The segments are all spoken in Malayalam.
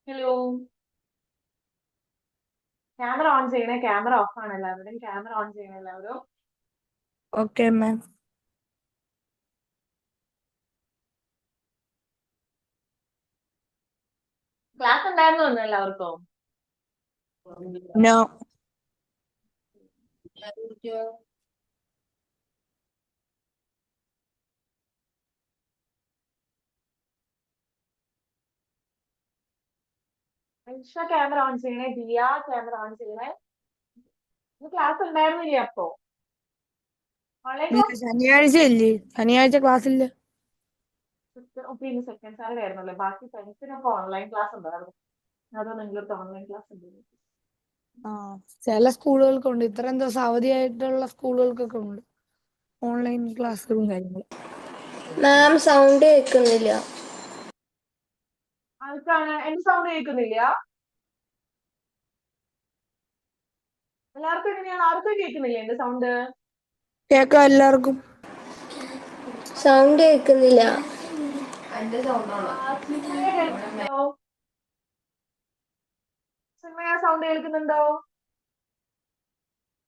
ഹലോ. ക്യാമറ ഓൺ ചെയ്യണേ, ക്യാമറ ഓഫ് ആണ് എല്ലാവരുടെയും. ക്യാമറ ഓൺ ചെയ്യണേ എല്ലാവരും. Okay, ma'am. ക്ലാസ് ഉണ്ടായിരുന്നു ഇന്ന് എല്ലാവർക്കും? No. ഐഷ ക്യാമറ ഓൺ ചെയ്യണേ, ദിയ ക്യാമറ ഓൺ ചെയ്യണേ. ഇന്ന് ക്ലാസ് ഉണ്ടായിരുന്നില്ലേ അപ്പോ? ഓൺലൈൻ ഇല്ല, ക്ലാസ്. ശനിയാഴ്ച ഇല്ലേ? ശനിയാഴ്ച ക്ലാസ് ഇല്ല. പിന്നെ സെക്കൻഡ് സാറ്റർഡേ ആയിരുന്നല്ലേ, ബാക്കി ഫ്രണ്ട്സിനൊക്കെ ഓൺലൈൻ ക്ലാസ് ഉണ്ടായിരുന്നു. അതോ നിങ്ങളുടെ ഓൺലൈൻ ക്ലാസ് ഉണ്ട്? ആ, ചില സ്കൂളുകൾക്കുണ്ട്. ഇത്രയും ദിവസം അവധിയായിട്ടുള്ള സ്കൂളുകൾക്കൊക്കെ ഉണ്ട് ഓൺലൈൻ ക്ലാസ്സുകളും കാര്യങ്ങളും. മാം സൗണ്ട് കേൾക്കുന്നില്ല. ആൾക്കാണ് എന്റെ സൗണ്ട് കേൾക്കുന്നില്ല? എല്ലാവർക്കും എങ്ങനെയാണ്? ആർക്കും കേൾക്കുന്നില്ല എന്റെ സൗണ്ട്? കേൾക്കാം എല്ലാവർക്കും. സൗണ്ട് കേൾക്കുന്നില്ല. ചിന്മയ കേൾക്കുന്നുണ്ടോ? ചിന്മയ സൗണ്ട് കേൾക്കുന്നുണ്ടോ?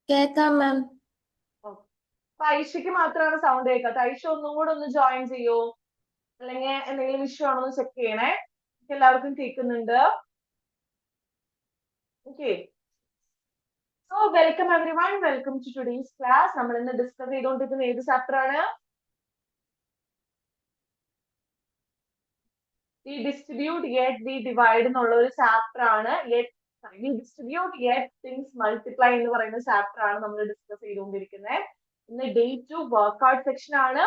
കേൾക്കാം മാം. അപ്പൊ ഐഷയ്ക്ക് മാത്രമാണ് സൗണ്ട് കേൾക്കാത്ത. ഐഷ ഒന്നും കൂടെ ഒന്ന് ജോയിൻ ചെയ്യൂ, അല്ലെങ്കിൽ എന്തെങ്കിലും ഇഷ്യൂ ആണോ എന്ന് ചെക്ക് ചെയ്യണേ. എല്ലാവർക്കും കേൾക്കുന്നുണ്ട്. Okay. So welcome every one, welcome to today's class. നമ്മൾ ഇന്ന് ഡിസ്കസ് ചെയ്തുകൊണ്ടിരിക്കുന്ന ഏത് ചാപ്റ്റർ ആണ്? We distribute yet we divide എന്നുള്ള ഒരു ചാപ്റ്റർ ആണ്. We distribute yet things multiply എന്ന് പറയുന്ന ചാപ്റ്റർ ആണ് നമ്മൾ ഡിസ്കസ് ചെയ്തുകൊണ്ടിരിക്കുന്നത്. ഇന്ന് ഡേ 2 വർക്ക്ഔട്ട് സെക്ഷൻ ആണ്.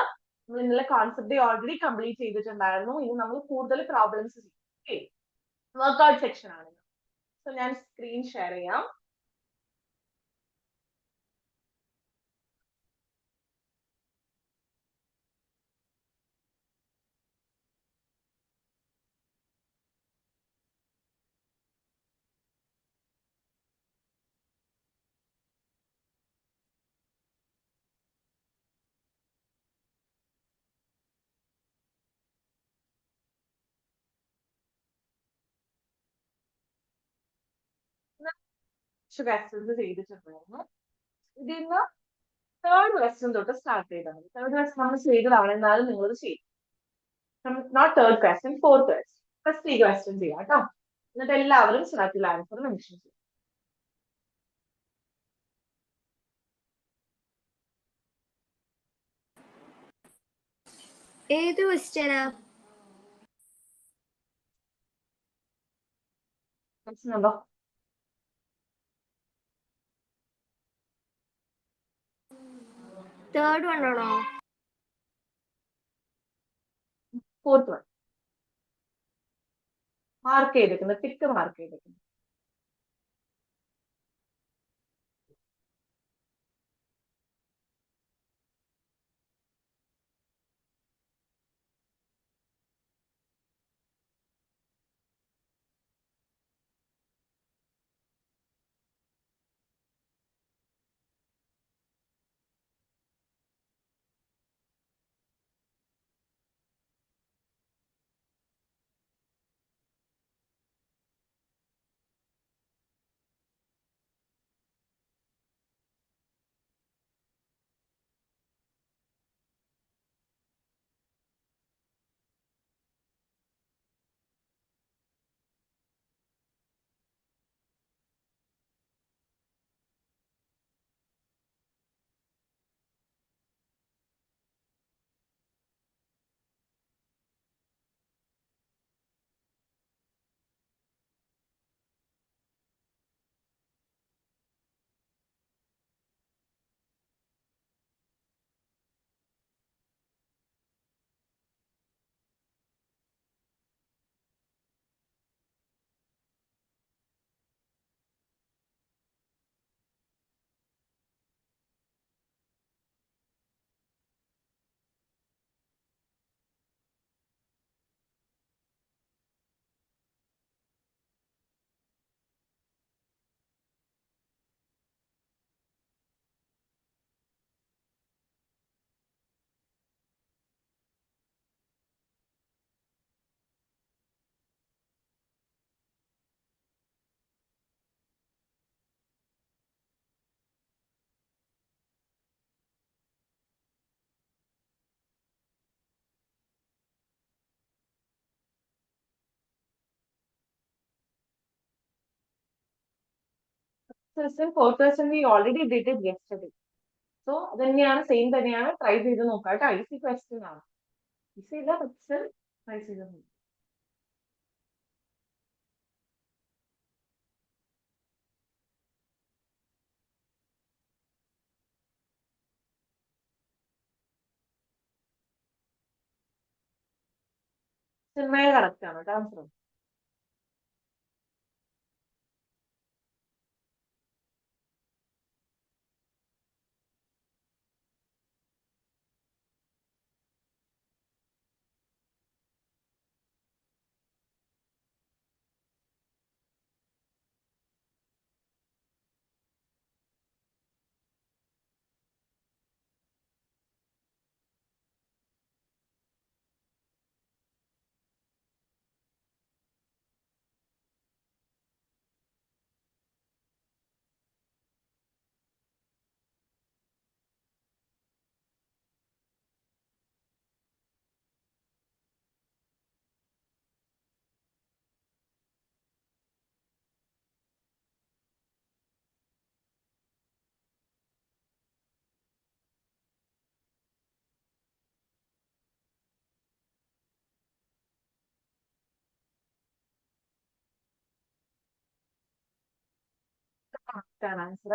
നമ്മൾ ഇന്നലെ കോൺസെപ്റ്റ് ഓൾറെഡി കംപ്ലീറ്റ് ചെയ്തിട്ടുണ്ടായിരുന്നു. ഇനി നമ്മൾ കൂടുതൽ പ്രോബ്ലംസ് ചെയ്യും. വർക്ക്ഔട്ട് സെക്ഷൻ ആണ്. സോ ഞാൻ സ്ക്രീൻ ഷെയർ ചെയ്യാം. ക്വസ്റ്റ്യൻസ് ചെയ്തിട്ടുണ്ടായിരുന്നു. ഇതിൽ നിന്ന് തേർഡ് ക്വസ്റ്റ്യൻ തൊട്ട് സ്റ്റാർട്ട് ചെയ്താൽ മതി. തേർഡ് ക്വസ്റ്റ്യൻ നമ്മൾ ചെയ്തതാണ്, എന്നാലും നിങ്ങൾ ചെയ്യും. Note third question, fourth question. First ഈ ക്വസ്റ്റ്യൻ ചെയ്യാം കേട്ടോ. എന്നിട്ട് എല്ലാവരും സ്റ്റാർട്ടിൽ ആൻസർ മെൻഷൻ ചെയ്യും. ഏത് ക്വസ്റ്റ്യനാ? ക്വസ്റ്റ്യൻ നമ്പർ തേർഡ് വൺ ആണോ? Fourth one. മാർക്ക് ചെയ്തേക്കുന്നത്, ടിക്ക് മാർക്ക് ചെയ്തേക്കുന്നത്. fourth question we already did it yesterday. So തന്നെയാണ് സെയിം തന്നെയാണ്, ട്രൈ ചെയ്ത് നോക്കാം കേട്ടോ. ഈസി ക്വസ്റ്റ്യൻ ആണ്. ഈസി ഇല്ല, പക്ഷെ ട്രൈ ചെയ്ത് നോക്കാം. സിനിമയെ കറക്റ്റ് ആണ് കേട്ടോ ആൻസർ. കറക്റ്റ് ആണ് ആൻസർ.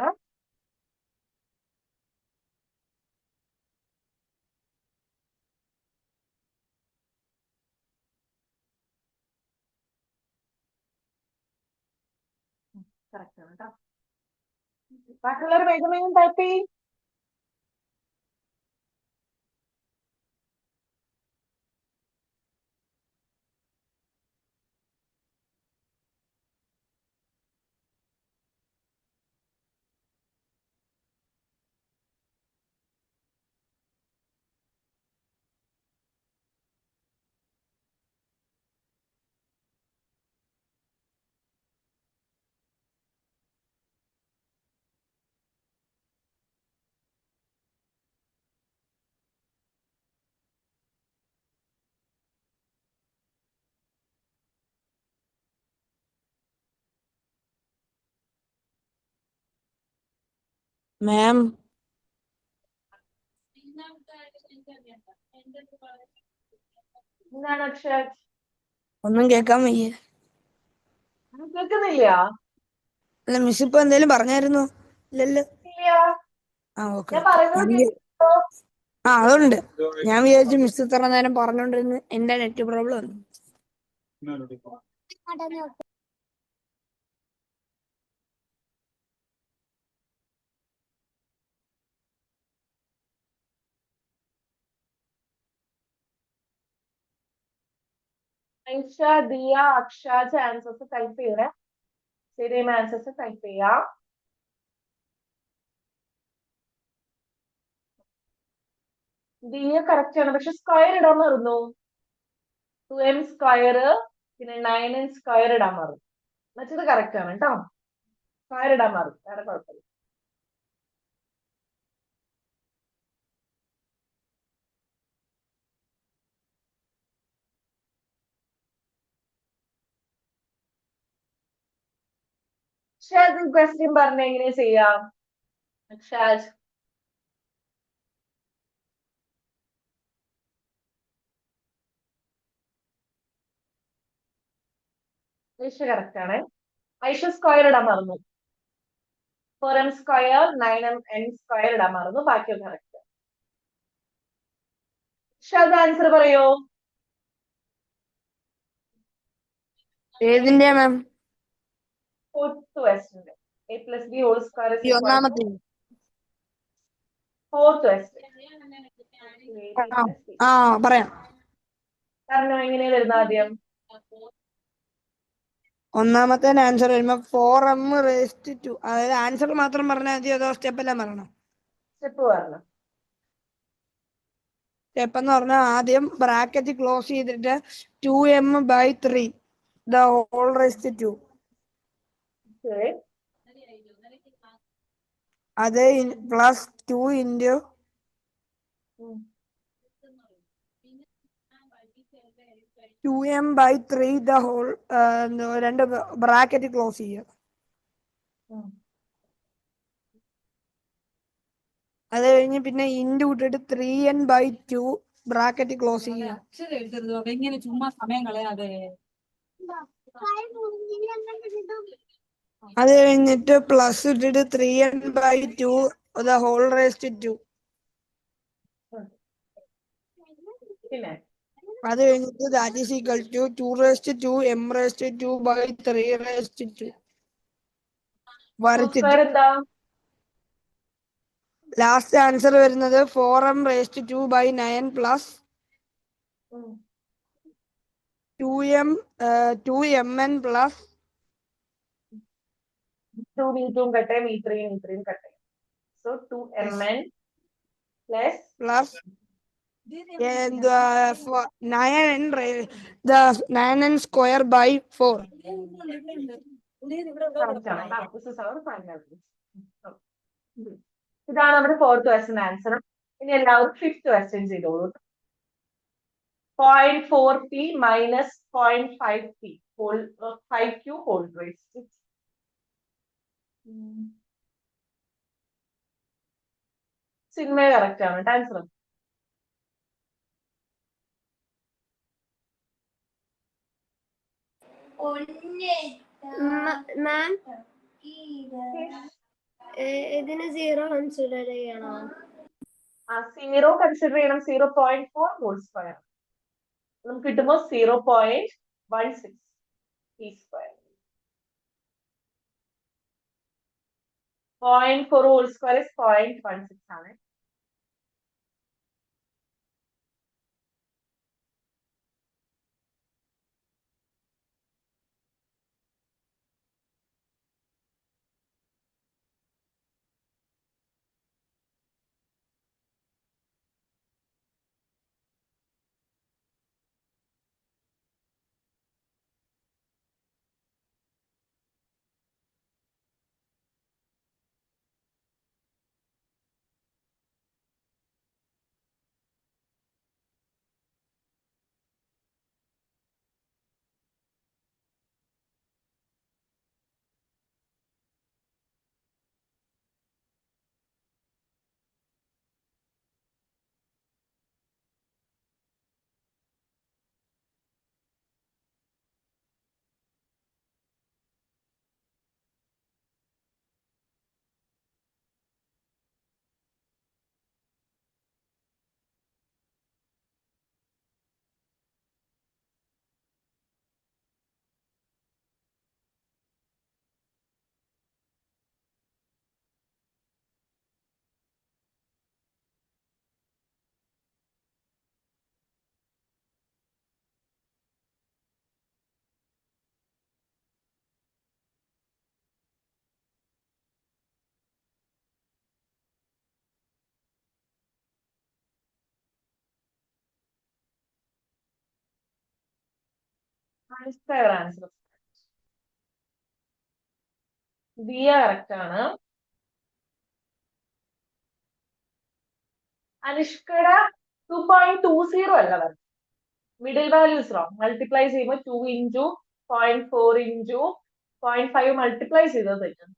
കറക്റ്റ് ആണ് കേട്ടോ. ബാക്കിയുള്ളവർ വേഗം വേഗം ടൈപ്പ് ചെയ്യും. മാം എന്താണ് അക്ഷയ്? ഒന്നും കേൾക്കാൻ വയ്യ. കേൾക്കുന്നില്ല? അല്ല മിസ് ഇപ്പൊ എന്തേലും പറഞ്ഞായിരുന്നു? ഇല്ലല്ലോ. ഇല്ല, ആ ഓക്കെ. ഞാൻ പറയുന്നത് കേൾക്കുന്നുണ്ടോ? ആ അതുണ്ട്. ഞാൻ വിചാരിച്ചു മിസ് ഇത്ര നേരം പറഞ്ഞോണ്ടിരുന്ന് എന്റെ നെറ്റ് പ്രോബ്ലം വന്നു. ഐഷ, ദിയ, അക്ഷാജ് ആൻസേഴ്സ് ടൈപ്പ് ചെയ്യണേ. ശരിയും ആൻസേഴ്സ് ടൈപ്പ് ചെയ്യാം. ദിയ കറക്റ്റ് ആണ്, പക്ഷെ സ്ക്വയർ ഇടാൻ മറന്നു. 2m സ്ക്വയർ പിന്നെ 9n സ്ക്വയർ ഇടാൻ മറന്നു. മറ്റത് കറക്റ്റ് ആണ് കേട്ടോ. സ്ക്വയർ ഇടാൻ മറന്നു, വേറെ കുഴപ്പമില്ല. ഷാജ് ക്വസ്റ്റ്യൻ പറഞ്ഞ എങ്ങനെ ചെയ്യാം? ഷാജ് ഐഷ കറക്റ്റ് ആണ്. ഐഷ സ്ക്വയർ ഇടാൻ മറന്നു. 4m സ്ക്വയർ 9n സ്ക്വയർ ഇടാൻ മറന്നു. ബാക്കിയൊക്കെ കറക്റ്റ്. ഷാജ് ആൻസർ പറയോ? ഏതിന്റെ ma'am? Fourth question. a plus b whole square is equal to ഒന്നാമത്തെ. fourth question. ആ പറയാം. കാരണം എങ്ങനെയാ വരുന്നത് ആദ്യം? ഒന്നാമത്തെ ആൻസർ വരുമ്പോ 4m⁻². അതായത് ആൻസർ മാത്രം പറഞ്ഞാൽ മതി അതോ സ്റ്റെപ്പ് എല്ലാം പറയണം? സ്റ്റെപ്പ് പറഞ്ഞു. സ്റ്റെപ്പ് എന്ന് പറഞ്ഞാൽ ആദ്യം ബ്രാക്കറ്റ് ക്ലോസ് ചെയ്തിട്ട് 2m/3 the whole raised to 2. അത് plus 2 into 2m/3 the whole രണ്ട് ബ്രാക്കറ്റ് ക്ലോസ് ചെയ്യുക. അത് കഴിഞ്ഞ് പിന്നെ ഇൻറ്റു വിട്ടിട്ട് 3n/2 ബ്രാക്കറ്റ് ക്ലോസ് ചെയ്യുക. അക്ഷരം എഴുതരുത് ബാബ, ഇങ്ങനെ ചുമ്മാ സമയം കളയാതെ. അത് കഴിഞ്ഞിട്ട് പ്ലസ് ഇട്ടിട്ട് 3n/2 ദ ഹോൾ റേസ്റ്റ് 2. പിന്നെ അത് കഴിഞ്ഞിട്ട് that is equal to 2m²/3². വരച്ചിട്ട് സ്ക്വയർ എന്താ? ലാസ്റ്റ് ആൻസർ വരുന്നത് 4m²/9 പ്ലസ് 2mn പ്ലസ് 2 കട്ടെ, മീ3 കട്ടെ. So 2mn plus plus 9n²/4. Correct ആണ്. This is our final answer. ഇതാണ് നമ്മുടെ 4th ക്വസ്റ്റ്യൻ ആൻസർ. ഇനി എല്ലാവരും 5th ക്വസ്റ്റ്യൻ ചെയ്തോളൂ. 0.4p minus 0.5p whole 5q whole raised. Cinema correct ആണ് ആൻസർ. മാം ഇതിന് 0 കൺസിഡർ ചെയ്യണോ? 0 കൺസിഡർ ചെയ്യണം. 0.4 ഹോൾ സ്ക്വയർ നമുക്ക് കിട്ടുമ്പോൾ 0.16 p സ്ക്വയർ. 0.4 ഹോൾ സ്ക്വയർ 0.16 ആണ്. ആൻസർ ദിയ കറക്റ്റ് ആണ്. അനുഷ്കയുടെ 2.20 അല്ല വരുന്നത്. Middle values wrong. മൾട്ടിപ്ലൈ ചെയ്യുമ്പോൾ 2 ഇൻറ്റു 0.4 ഇൻറ്റു 0.5 മൾട്ടിപ്ലൈ ചെയ്തത് തെറ്റുണ്ട്.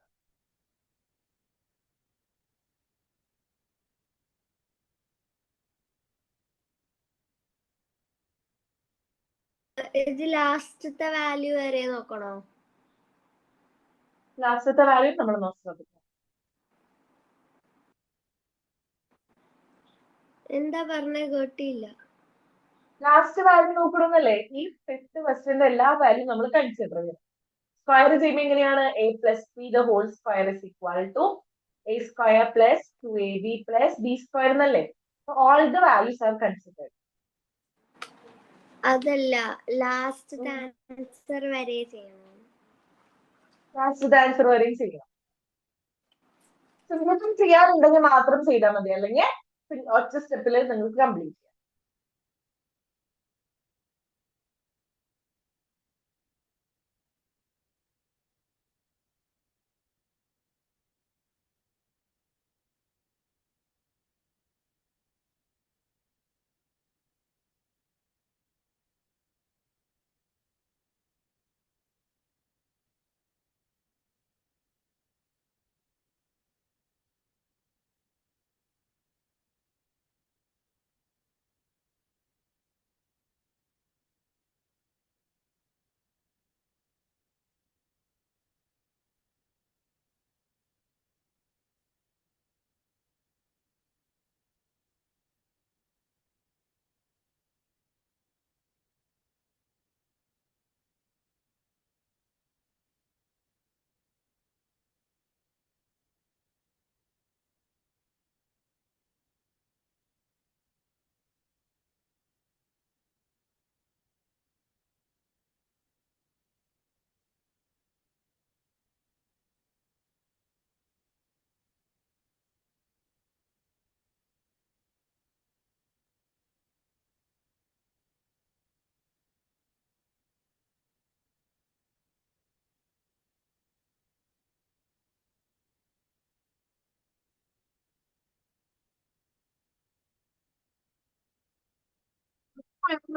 ഇത് ലാസ്റ്റത്തെ വാല്യൂ വരെ നോക്കണോ? ലാസ്റ്റത്തെ വാല്യൂ നമ്മൾ നോക്കുന്നത് എന്താ പറഞ്ഞേ കേട്ടില്ല. ലാസ്റ്റ് വാല്യൂ നോക്കണമെന്നല്ലേ? ഈ 5th ക്വസ്റ്റ്യന്റെ എല്ലാ വാല്യൂ നമ്മൾ കൺസിഡർ ചെയ്യണം. സ്ക്വയർ ചെയ്യുമ്പോൾ എങ്ങനെയാണ്? a plus b the whole square is equal to a square plus 2ab plus b square എന്നല്ലേ? all the values are considered. അതല്ല, ലാസ്റ്റ് ആൻസർ വരെ ചെയ്യണം. ലാസ്റ്റ് ആൻസർ വരെയും ചെയ്യണം. നിങ്ങൾക്ക് ചെയ്യാറുണ്ടെങ്കിൽ മാത്രം ചെയ്താൽ മതി, അല്ലെങ്കിൽ ഒറ്റ സ്റ്റെപ്പിൽ നിങ്ങൾക്ക് കംപ്ലീറ്റ് ചെയ്യാം.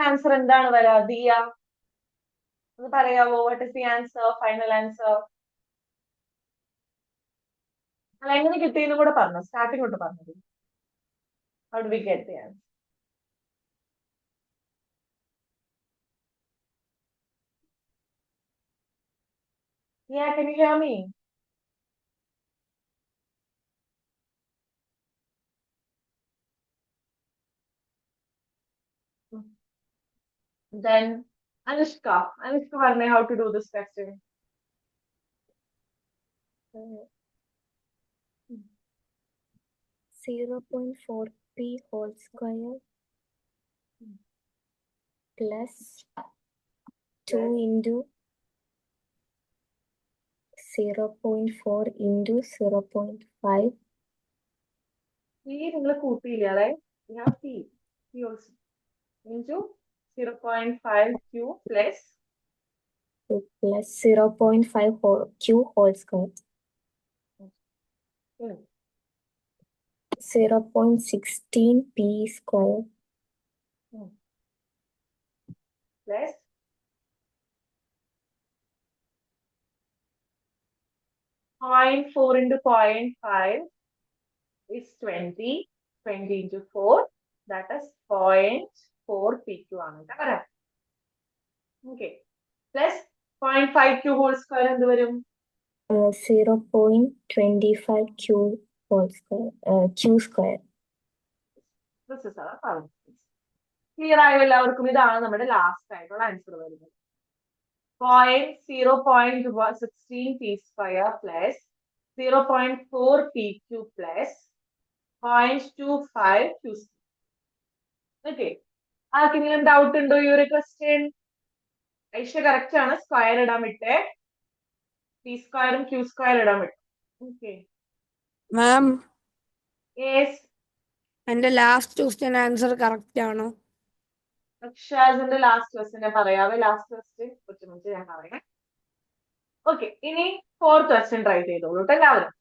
ആൻസർ എന്താണ് വരാ ദിയ? ഒന്ന് പറയാവോ? What is the answer, final answer? അല്ല, എങ്ങനെ കിട്ടിയെന്ന് കൂടെ പറഞ്ഞു, സ്റ്റാർട്ടിംഗ് തൊട്ട് പറഞ്ഞത്. How do we get the answer? Yeah, can you hear me? Then Anushka പറഞ്ഞേ, how to do this question. 0.4p whole square plus 2 into 0.4 into 0.5 ഈ നിങ്ങൾ കൂട്ടിയില്ലേ? അതെ, you have p also into 0.5 q plus 0.5 q whole square. 0.16 p square plus 0.4 into 0.5 is 20. 20 into 4, that is 0.4 pq ആണ് കേട്ടോ വരാം. Okay, plus 0.5 q whole square എന്ത് വരും? 0.25 q whole square, q square. This is our current. Clear ആയോ എല്ലാവർക്കും? ഇതാണ് നമ്മുടെ ലാസ്റ്റ് ആയിട്ടുള്ള ആൻസർ വരുന്നത്. 0.16 p square plus 0.4 pq plus 0.25 q square. Okay, ആർക്കെങ്കിലും ഡൗട്ട് ഉണ്ടോ ഈ ഒരു ക്വസ്റ്റ്യൻ? ഐഷ കറക്റ്റ് ആണ്, സ്ക്വയർ ഇടാൻ വിട്ടേ. പി സ്ക്വയറും ക്യൂ സ്ക്വയർ ഇടാൻ വിട്ടു. Okay, ma'am yes. എന്റെ ലാസ്റ്റ് ക്വസ്റ്റ്യൻ ആൻസർ കറക്റ്റ് ആണോ? അക്ഷാസിന്റെ ലാസ്റ്റ് ക്വസ്റ്റ്യൻ ഞാൻ പറയാവേ. ലാസ്റ്റ് ക്വസ്റ്റ്യൻ കൊച്ചു ഞാൻ പറയാം. ഓക്കെ, ഇനി ഫോർത്ത് ക്വസ്റ്റ്യൻ ട്രൈ ചെയ്തോളൂ കേട്ടോ എല്ലാവരും.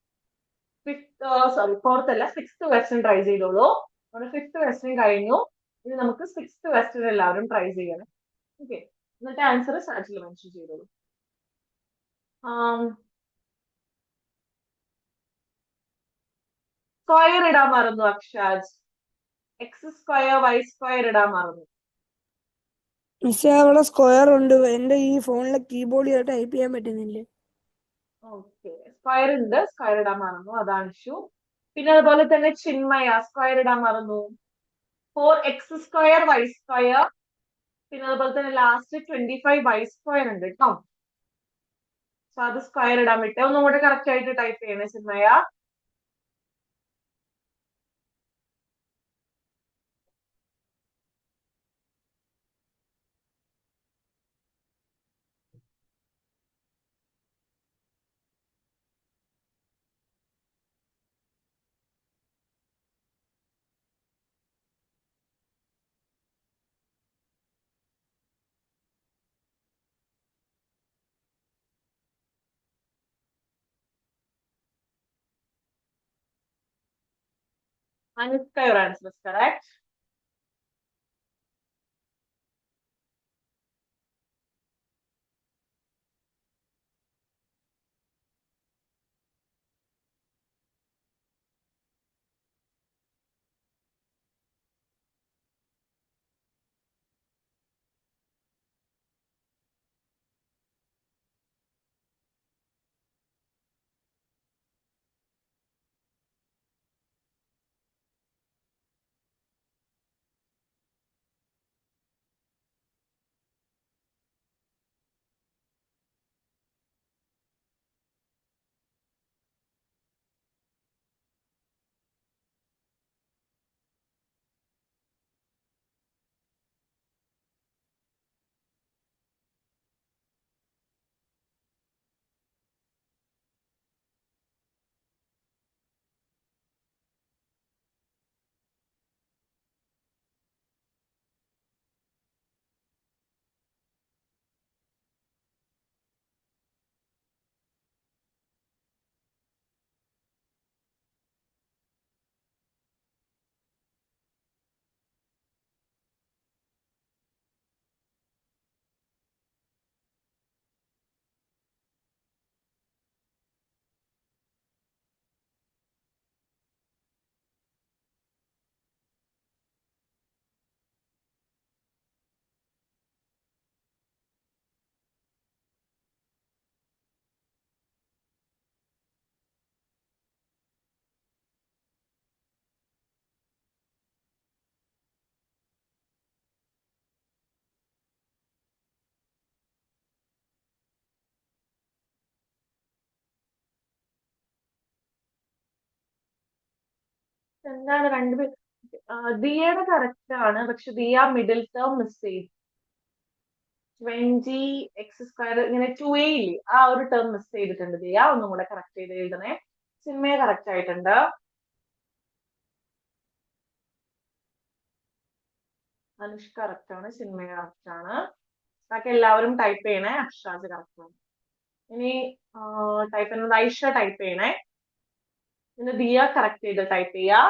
ഫോർത്ത് അല്ല, സിക്സ്ത് ക്വസ്റ്റ്യൻ ട്രൈ ചെയ്തോളൂ. നമ്മുടെ ഫിഫ്ത് ക്വസ്റ്റ്യൻ കഴിഞ്ഞു. ഇനി നമുക്ക് സിക്സ്ത് ക്വസ്റ്റ്യൻ എല്ലാവരും ട്രൈ ചെയ്യണം. ഓക്കെ, എന്നിട്ട് ആൻസർ ചാറ്റിൽ മെൻഷൻ ചെയ്തോളൂ. സ്ക്വയർ ഇടാൻ മറന്നു അക്ഷാജ്. എക്സ് സ്ക്വയർ വൈ സ്ക്വയർ ഇടാൻ മറന്നു. മിസ്സേ അവിടെ സ്ക്വയർ ഉണ്ട്, എന്റെ ഈ ഫോണിലെ കീബോർഡ് ടൈപ്പ് ചെയ്യാൻ പറ്റുന്നില്ല. ഓക്കെ, സ്ക്വയർ ഉണ്ട്, സ്ക്വയർ ഇടാൻ മറന്നു, അതാണ് ഇഷ്യൂ. പിന്നെ അതുപോലെ തന്നെ ചിന്മയ സ്ക്വയർ ഇടാൻ മറന്നു. 4x സ്ക്വയർ വൈ സ്ക്വയർ, പിന്നെ അതുപോലെ തന്നെ ലാസ്റ്റ് 25 വൈ സ്ക്വയർ ഉണ്ട് കേട്ടോ. സോ അത് സ്ക്വയർ ഇടാൻ വിട്ടേ. ഒന്നും കൂടെ കറക്റ്റ് ആയിട്ട് ടൈപ്പ് ചെയ്യണേ Chinmaya. Anushka, your answer is correct. എന്താണ് രണ്ടുപേരും ദിയയുടെ കറക്റ്റ് ആണ്, പക്ഷെ ദിയ മിഡിൽ ടേം മിസ് ചെയ്തു. 20x² ഇങ്ങനെ 2a ഇല്ലേ, ആ ഒരു ടേം മിസ് ചെയ്തിട്ടുണ്ട് ദിയ. ഒന്നും കൂടെ കറക്റ്റ് ചെയ്ത് എഴുതണേ. ചിന്മയ കറക്റ്റ് ആയിട്ടുണ്ട്. അനുഷ്ക കറക്റ്റ് ആണ്, ചിന്മയ കറക്റ്റ് ആണ്. ബാക്കി എല്ലാവരും ടൈപ്പ് ചെയ്യണേ. അക്ഷരാജ് കറക്റ്റ് ആണ്. ഇനി ടൈപ്പ് ചെയ്യുന്നത് ഐഷ ടൈപ്പ് ചെയ്യണേ. ഇന്ന് ദിയ കറക്റ്റ് ചെയ്ത് ടൈപ്പ് ചെയ്യാ.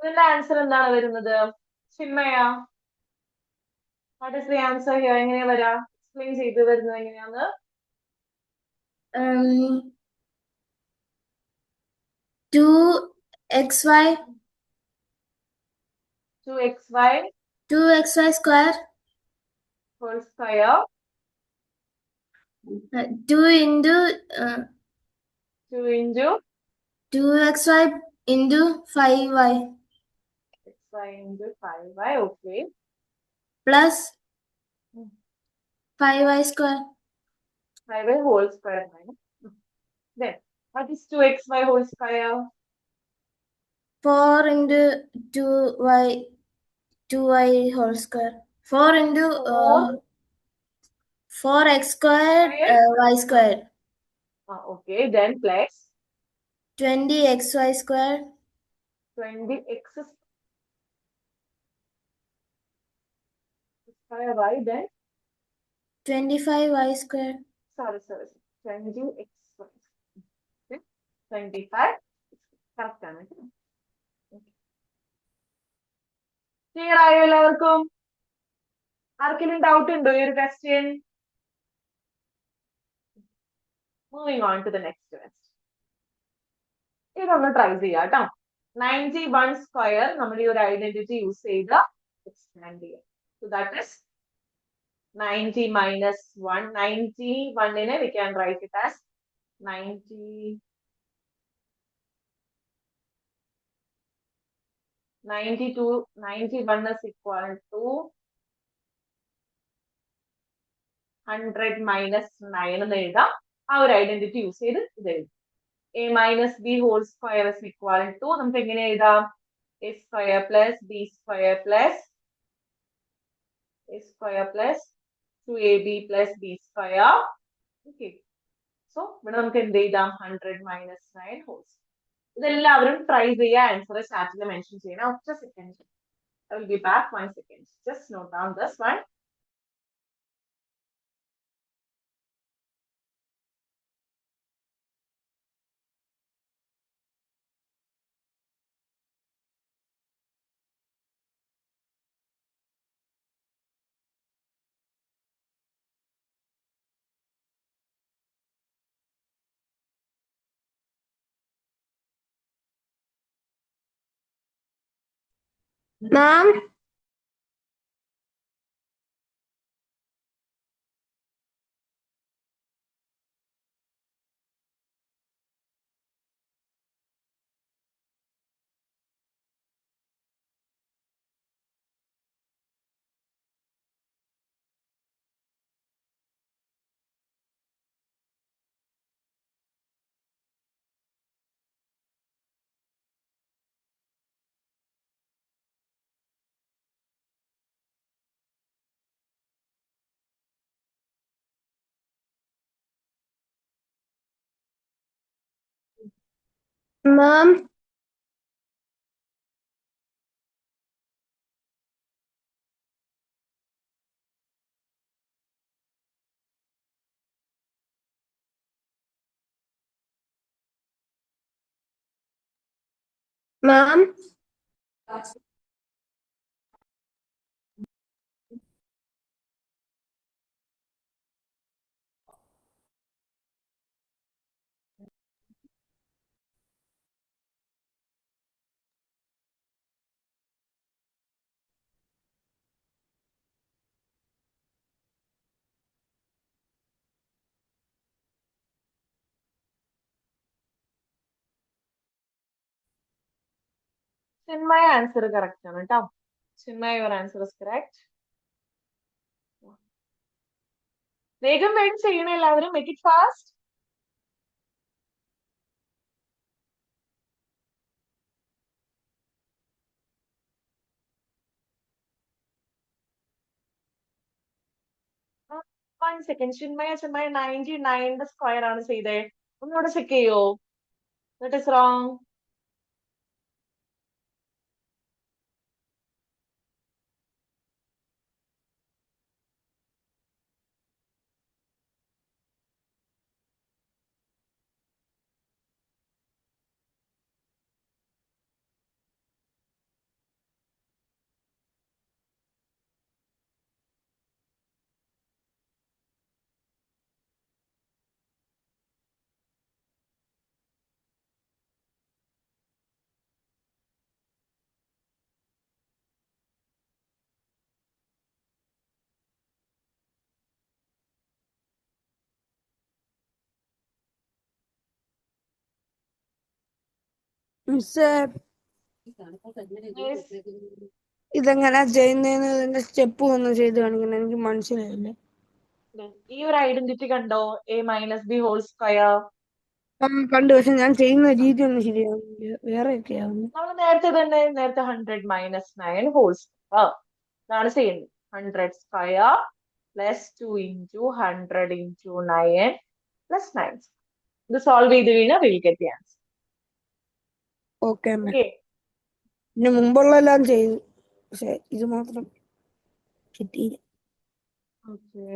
ഇതിന്റെ ആൻസർ എന്താണ് വരുന്നത്? Chinmaya, what is the answer here? എങ്ങനെയാ വരാ? എക്സ്പ്ലെയിൻ ചെയ്ത് വരുന്നത് എങ്ങനെയാന്ന്? Um, 2xy 2xy 2xy square whole square 2 into 2 into 2xy into 5y xy into 5y. Okay. plus 5y square 5y whole square. Then what is 2xy whole square? 4 into 2y whole square 4 into 4x squared y squared Okay. Then plus 20xy squared 20x square y. Then 25y squared sorry 20x. Okay. 25. Correct ആണ്. ക്ലിയർ ആയോ എല്ലാവർക്കും? ആർക്കെങ്കിലും ഡൗട്ട് ഉണ്ടോ ഈ ഒരു question? Moving on to the next question. ഇതൊന്ന് ട്രൈ ചെയ്യാം കേട്ടോ. 91 സ്ക്വയർ നമ്മൾ ഈ ഒരു ഐഡന്റിറ്റി യൂസ് ചെയ്ത് എക്സ്പാൻഡ് ചെയ്യാം. So that is 90 minus 1. 91 we can write it as 90. 92, 91 is equal to 100 minus 9 എന്ന് എഴുതാം. ആ ഒരു ഐഡന്റിറ്റി യൂസ് ചെയ്ത് ഇത് എഴുതാം. a minus b whole square is equal to നമുക്ക് എങ്ങനെ എഴുതാം? a square plus b square plus a square plus 2ab plus b square. Okay. So ഇവിടെ നമുക്ക് എന്ത് എഴുതാം? 100 minus 9 whole square. ഇതെല്ലാവരും ട്രൈ ചെയ്യുക. ആൻസർ ചാറ്റിൽ മെൻഷൻ ചെയ്യണം. ഒറ്റ second. I will be back 1 second. Just note down this one. ma'am ma'am Ma'am, Chinmaya answer correct ആണ് കേട്ടോ. Chinmaya your answer is correct. വേഗം വേഗം ചെയ്യണം എല്ലാവരും. Make it fast. One second. Chinmaya 99 square ആണ് ചെയ്തേ. ഒന്നുകൂടെ ചെക്ക് ചെയ്യോ? That is wrong. മിസ് ഇതെങ്ങനെയാ ചെയ്യുന്നതെന്ന് ഇതിന്റെ സ്റ്റെപ്പ് ഒന്ന് ചെയ്ത് കാണിക്കണം, എനിക്ക് മനസ്സിലായില്ല. ഈ ഒരു ഐഡന്റിറ്റി കണ്ടോ? A minus B whole square. കണ്ടു, പക്ഷെ ഞാൻ ചെയ്യുന്ന രീതി ഒന്നും ശരിയാവുന്നില്ല, വേറെ ഒക്കെയാവുന്നു. നമ്മൾ നേരത്തെ 100 - 9 ഹോൾ സ്ക്വയർ ഇതാണ് ചെയ്യുന്നത്. 100 square plus 2 into 100 into 9 plus 9. ഇത് സോൾവ് ചെയ്ത് കഴിഞ്ഞാൽ will get the answer. Okay, okay. പിന്നെ മുമ്പുള്ളതെല്ലാം ചെയ്തു, പക്ഷെ ഇത് മാത്രം കിട്ടിയില്ല. ഓക്കെ.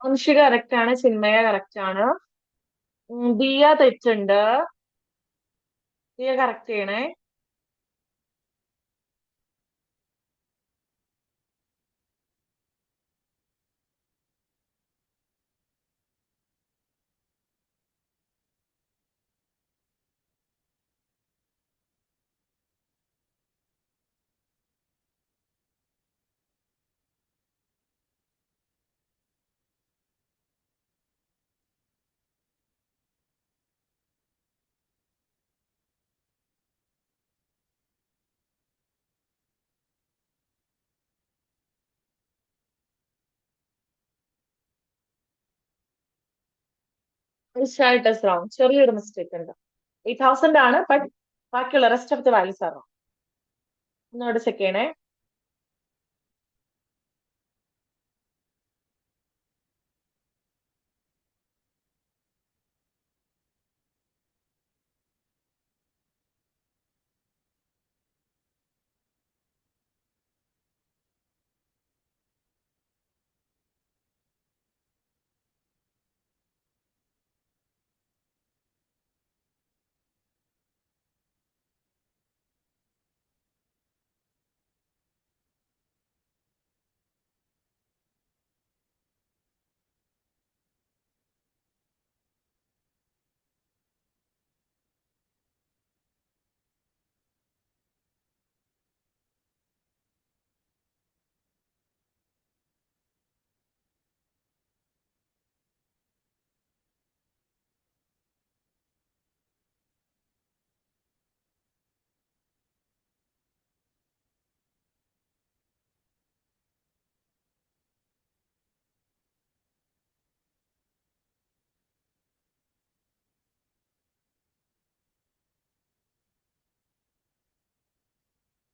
അംശി കറക്റ്റ് ആണ്, ചിന്മയ കറക്റ്റ് ആണ്. ദിയ തെറ്റുണ്ട്. ദിയ കറക്റ്റ് ചെയ്യണേ. തീർച്ചയായിട്ടും റോങ്. ചെറിയൊരു മിസ്റ്റേക്ക് ഉണ്ട്. 8000 ആണ്, ബട്ട് ബാക്കിയുള്ള റെസ്റ്റ് ഓഫ് ദി വാല്യൂസ് ആണ്. ഒന്നുകൂടെ ചെക്ക് ചെയ്യണേ.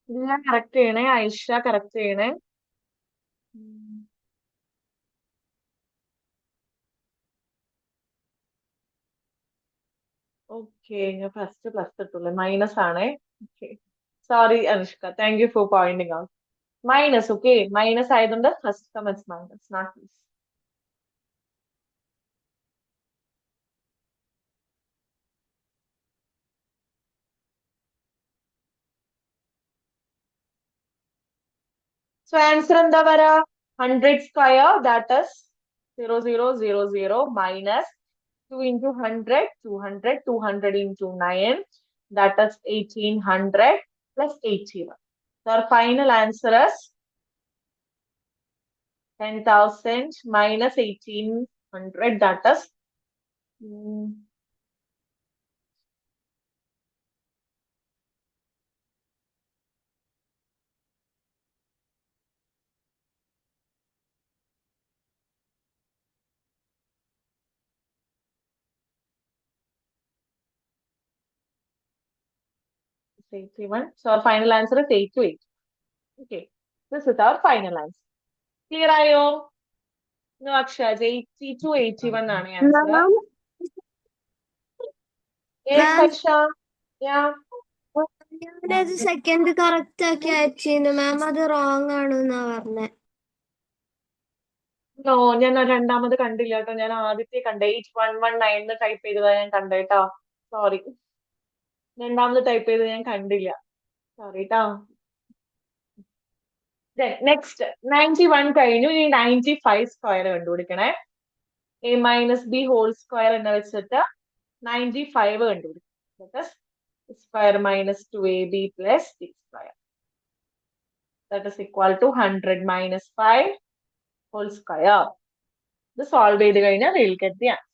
ദിയ കറക്റ്റ് ചെയ്യണേ. ഐഷ കറക്റ്റ് ചെയ്യണേ. ഓക്കെ, ഞാൻ ഫസ്റ്റ് പ്ലസ് ഇട്ടുള്ളൂ. മൈനസ് ആണേ. Okay, sorry Anushka. Thank you for pointing out. Minus. Okay, minus ആയതുകൊണ്ട് first come is minus, not plus. So answer എന്താ വരാ 100 square that is 0000 minus 2 into 100 200 200 into 9 that is 1800 plus 80. So our final answer is 10,000 minus 1800 that is mm, 81. So our final answer is 8 to 8. Okay. This is our final answer. Clear ആയോ? No, Akshaj, 80 to 81 ആണ് answer. Ma'am, Yes, Ma'am. Harsha. Yeah. ഞാനത് സെക്കൻഡ് കറക്റ്റ് ആക്കി അയച്ചിരുന്നു മാം, അത് റോങ് ആണെന്നാ പറഞ്ഞേ. നോ, ഞാൻ ആ രണ്ടാമത് കണ്ടില്ല കേട്ടോ. ഞാൻ ആദ്യത്തെ കണ്ട 8119 ടൈപ്പ് ചെയ്തതാ ഞാൻ കണ്ടേട്ടോ. സോറി. രണ്ടാമത് ടൈപ്പ് ചെയ്ത് ഞാൻ കണ്ടില്ല. സോറി ട്ടോ. നെക്സ്റ്റ് 91 കഴിഞ്ഞു. ഇനി 95 സ്ക്വയർ കണ്ടുപിടിക്കണേ. A minus B whole square എന്ന് വെച്ചിട്ട് 95 കണ്ടുപിടിക്കും. Square minus 2ab plus b square. That is equal to 100 minus 5 whole square. ഇത് സോൾവ് ചെയ്ത് കഴിഞ്ഞാൽ we'll get the answer.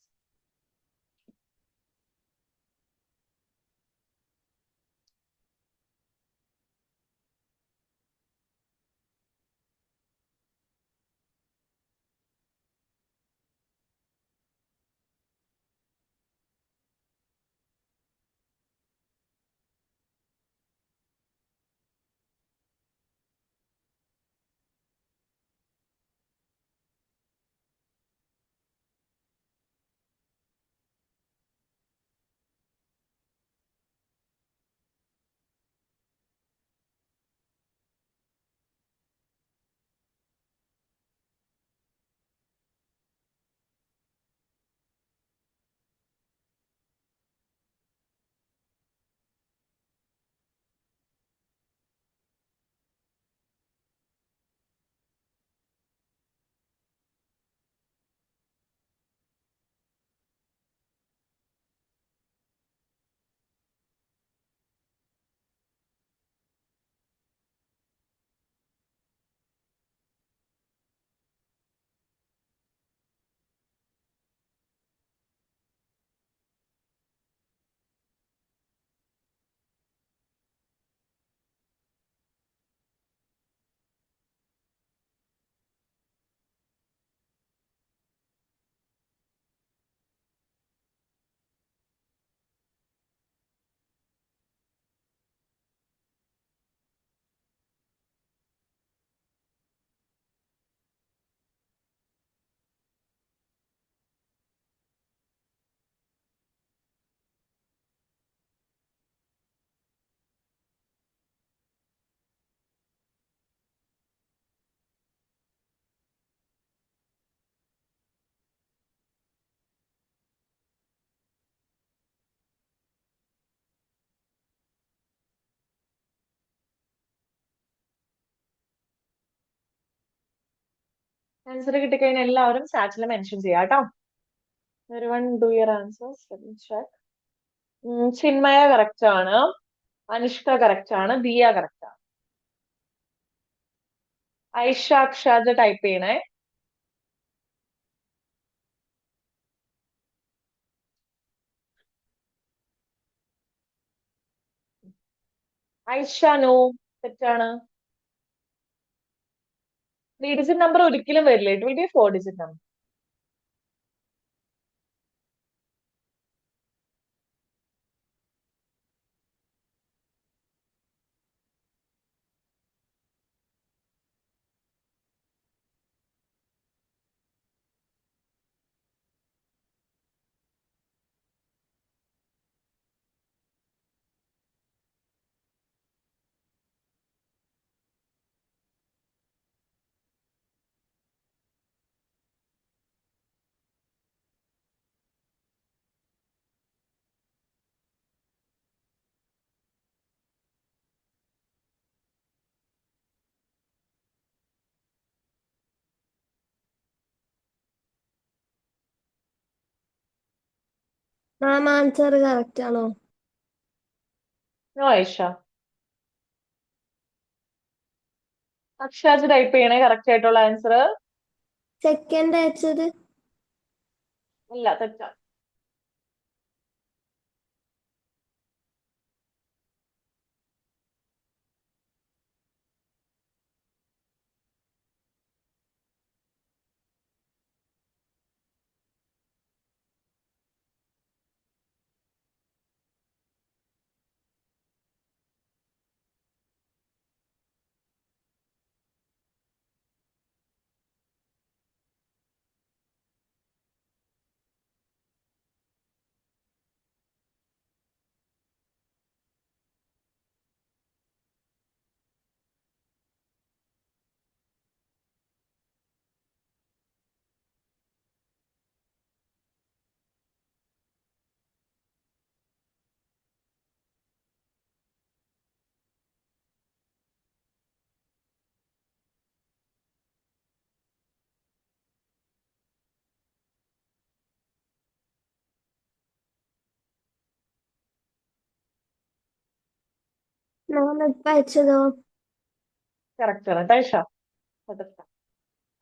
Answer കിട്ടിക്കഴിഞ്ഞാൽ എല്ലാവരും ചാറ്റിൽ മെൻഷൻ ചെയ്യാം കേട്ടോ. Everyone do your answers. Let me check. Chinmaya correct ആണ്. അനുഷ്ക കറക്റ്റ് ആണ്. ദിയ കറക്റ്റ് ആണ്. ഐഷ അക്ഷാജ ടൈപ്പ് ചെയ്യണേ. ഐഷ നോ, തെറ്റാണ്. 3 ഡിജിറ്റ് നമ്പർ ഒരിക്കലും വരില്ല. It will be 4 digit number. Ma'am answer correct ആണോ? നോ ഐഷ. അക്ഷാജ് ടൈപ്പ് ചെയ്യണേ കറക്റ്റ് ആയിട്ടുള്ള ആൻസർ. സെക്കൻഡ് അയച്ചത് ഇല്ല, തെറ്റാ. മാം ഇപ്പൊ അയച്ചതോ? കറക്റ്റ് ആണ് ഐഷ.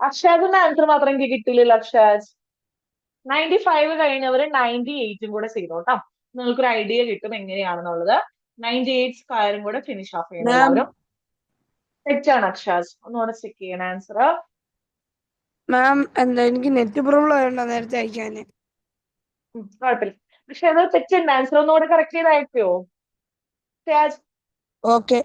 അക്ഷാജിന്റെ ആൻസർ മാത്രം എനിക്ക് കിട്ടിയില്ലല്ലോ അക്ഷാജ്. 95 കഴിഞ്ഞവര് 98ഉം കൂടെ ചെയ്തോട്ടോ. നിങ്ങൾക്കൊരു ഐഡിയ കിട്ടും എങ്ങനെയാണെന്നുള്ളത്. 98 സ്ക്വയറും കൂടെ ഫിനിഷ് ഓഫ് ചെയ്യണം മാം എല്ലാവരും. തെറ്റാണ് അക്ഷാജ്. ഒന്നുകൂടെ ചെക്ക് ചെയ്യണം ആൻസർ. മാം എന്താ എനിക്ക് നെറ്റ് പ്രോബ്ലം ആയതുകൊണ്ടാ നേരത്തെ അയക്കാന്. കുഴപ്പമില്ല. പക്ഷെ അത് തെറ്റുണ്ട്. ആൻസർ ഒന്നുകൂടെ കറക്റ്റ് ചെയ്ത് അയക്കുമോ Akshaj? Okay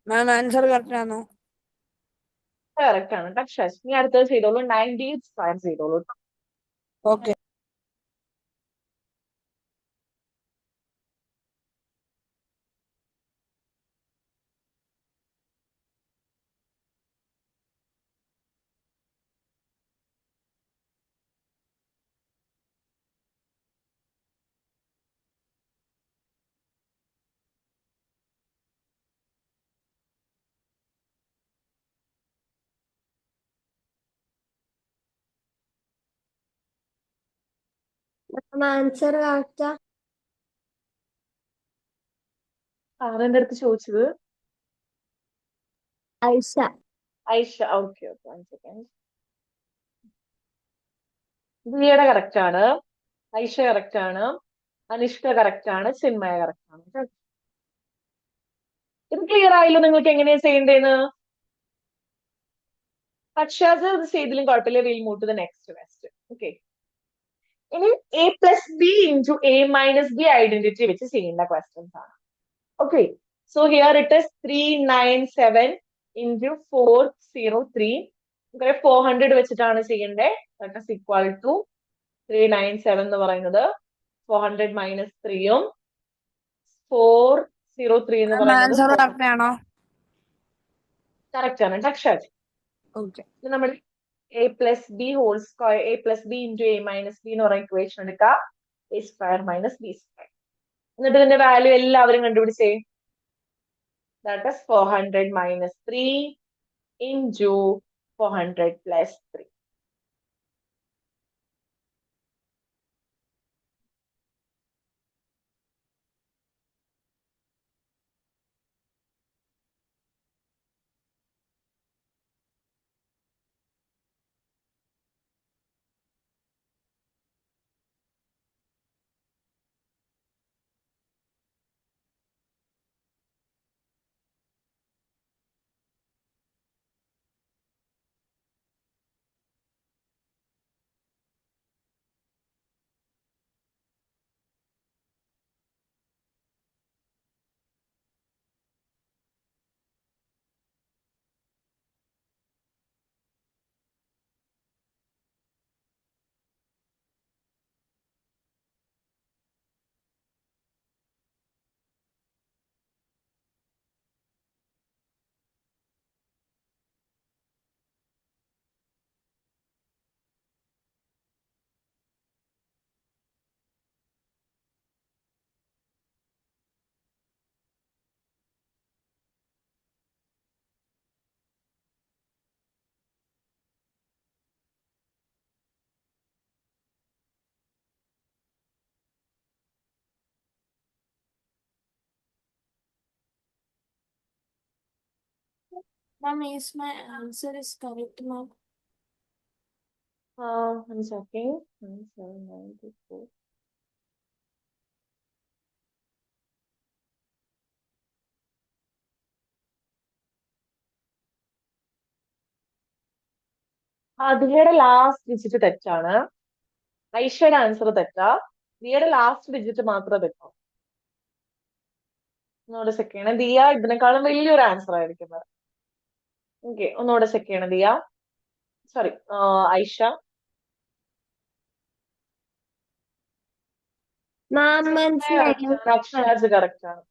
ma'am answer correct ആണോ? കറക്റ്റ് ആണ് അക്ഷാജ്. നീ അടുത്തത് ചെയ്തോളൂ. 98 സ്ക്വയർ ചെയ്തോളൂ. ഓക്കെ മാം ആൻസർ കറക്റ്റാ? ആരെന്റെ അടുത്ത് ചോദിച്ചത്? Aisha. Aisha. Okay okay, 1 second. ദിയയുടെ കറക്റ്റ് ആണ്. ഐഷ കറക്റ്റ് ആണ്. അനിഷ്ക കറക്റ്റ് ആണ്. ചിന്മയ കറക്റ്റ് ആണ്. ഇത് ക്ലിയർ ആയല്ലോ നിങ്ങൾക്ക് എങ്ങനെയാ ചെയ്യേണ്ടതെന്ന്? അക്ഷാസ് ഇത് ചെയ്തിലും കുഴപ്പമില്ല. Will move to the next question. Okay. ഇനി a plus b into a minus b identity വെച്ച് ചെയ്യേണ്ട ക്വസ്റ്റ്യൻസ് ആണ്. Okay. So here it is 397 into 403. 400 വെച്ചിട്ടാണ് ചെയ്യേണ്ടത്. ദാറ്റ് ഇസ് ഈക്വൽ ടു 397 എന്ന് പറയുന്നത് 400 മൈനസ് 3ഉം 403 എന്ന് മാം പറയുന്നത് ആൻസർ 400. കറക്റ്റ് ആണോ? കറക്റ്റ് ആണ് അക്ഷാജ്. ഓക്കെ നമ്മൾ a plus b whole square, a plus b into a minus b എന്ന് പറയുന്ന ഇക്വേഷൻ എടുക്കാം. A square minus b square. എന്നിട്ട് ഇതിന്റെ വാല്യൂ എല്ലാവരും കണ്ടുപിടിച്ചേ. That is 400 minus 3 into 400 plus 3. Ma'am, is my answer is correct, ma'am? I'm checking. 9794. ദിയയുടെ ലാസ്റ്റ് ഡിജിറ്റ് തെറ്റാണ്. ഐഷയുടെ ആൻസർ തെറ്റാ. ദിയയുടെ ലാസ്റ്റ് ഡിജിറ്റ് മാത്രമേ തെറ്റോ. ഒന്നുകൂടെ ചെക്ക് ചെയ്യണേ. ദിയ ഇതിനേക്കാളും വലിയൊരു ആൻസർ ആയിരിക്കുന്നത്. ഓക്കെ, ഒന്നുകൂടെ ചെക്ക് ചെയ്യണം ദിയ. സോറി, ഐഷ. Ma'am, മനസ്സിലായി. അക്ഷരാജ് കറക്റ്റ് ആണ്.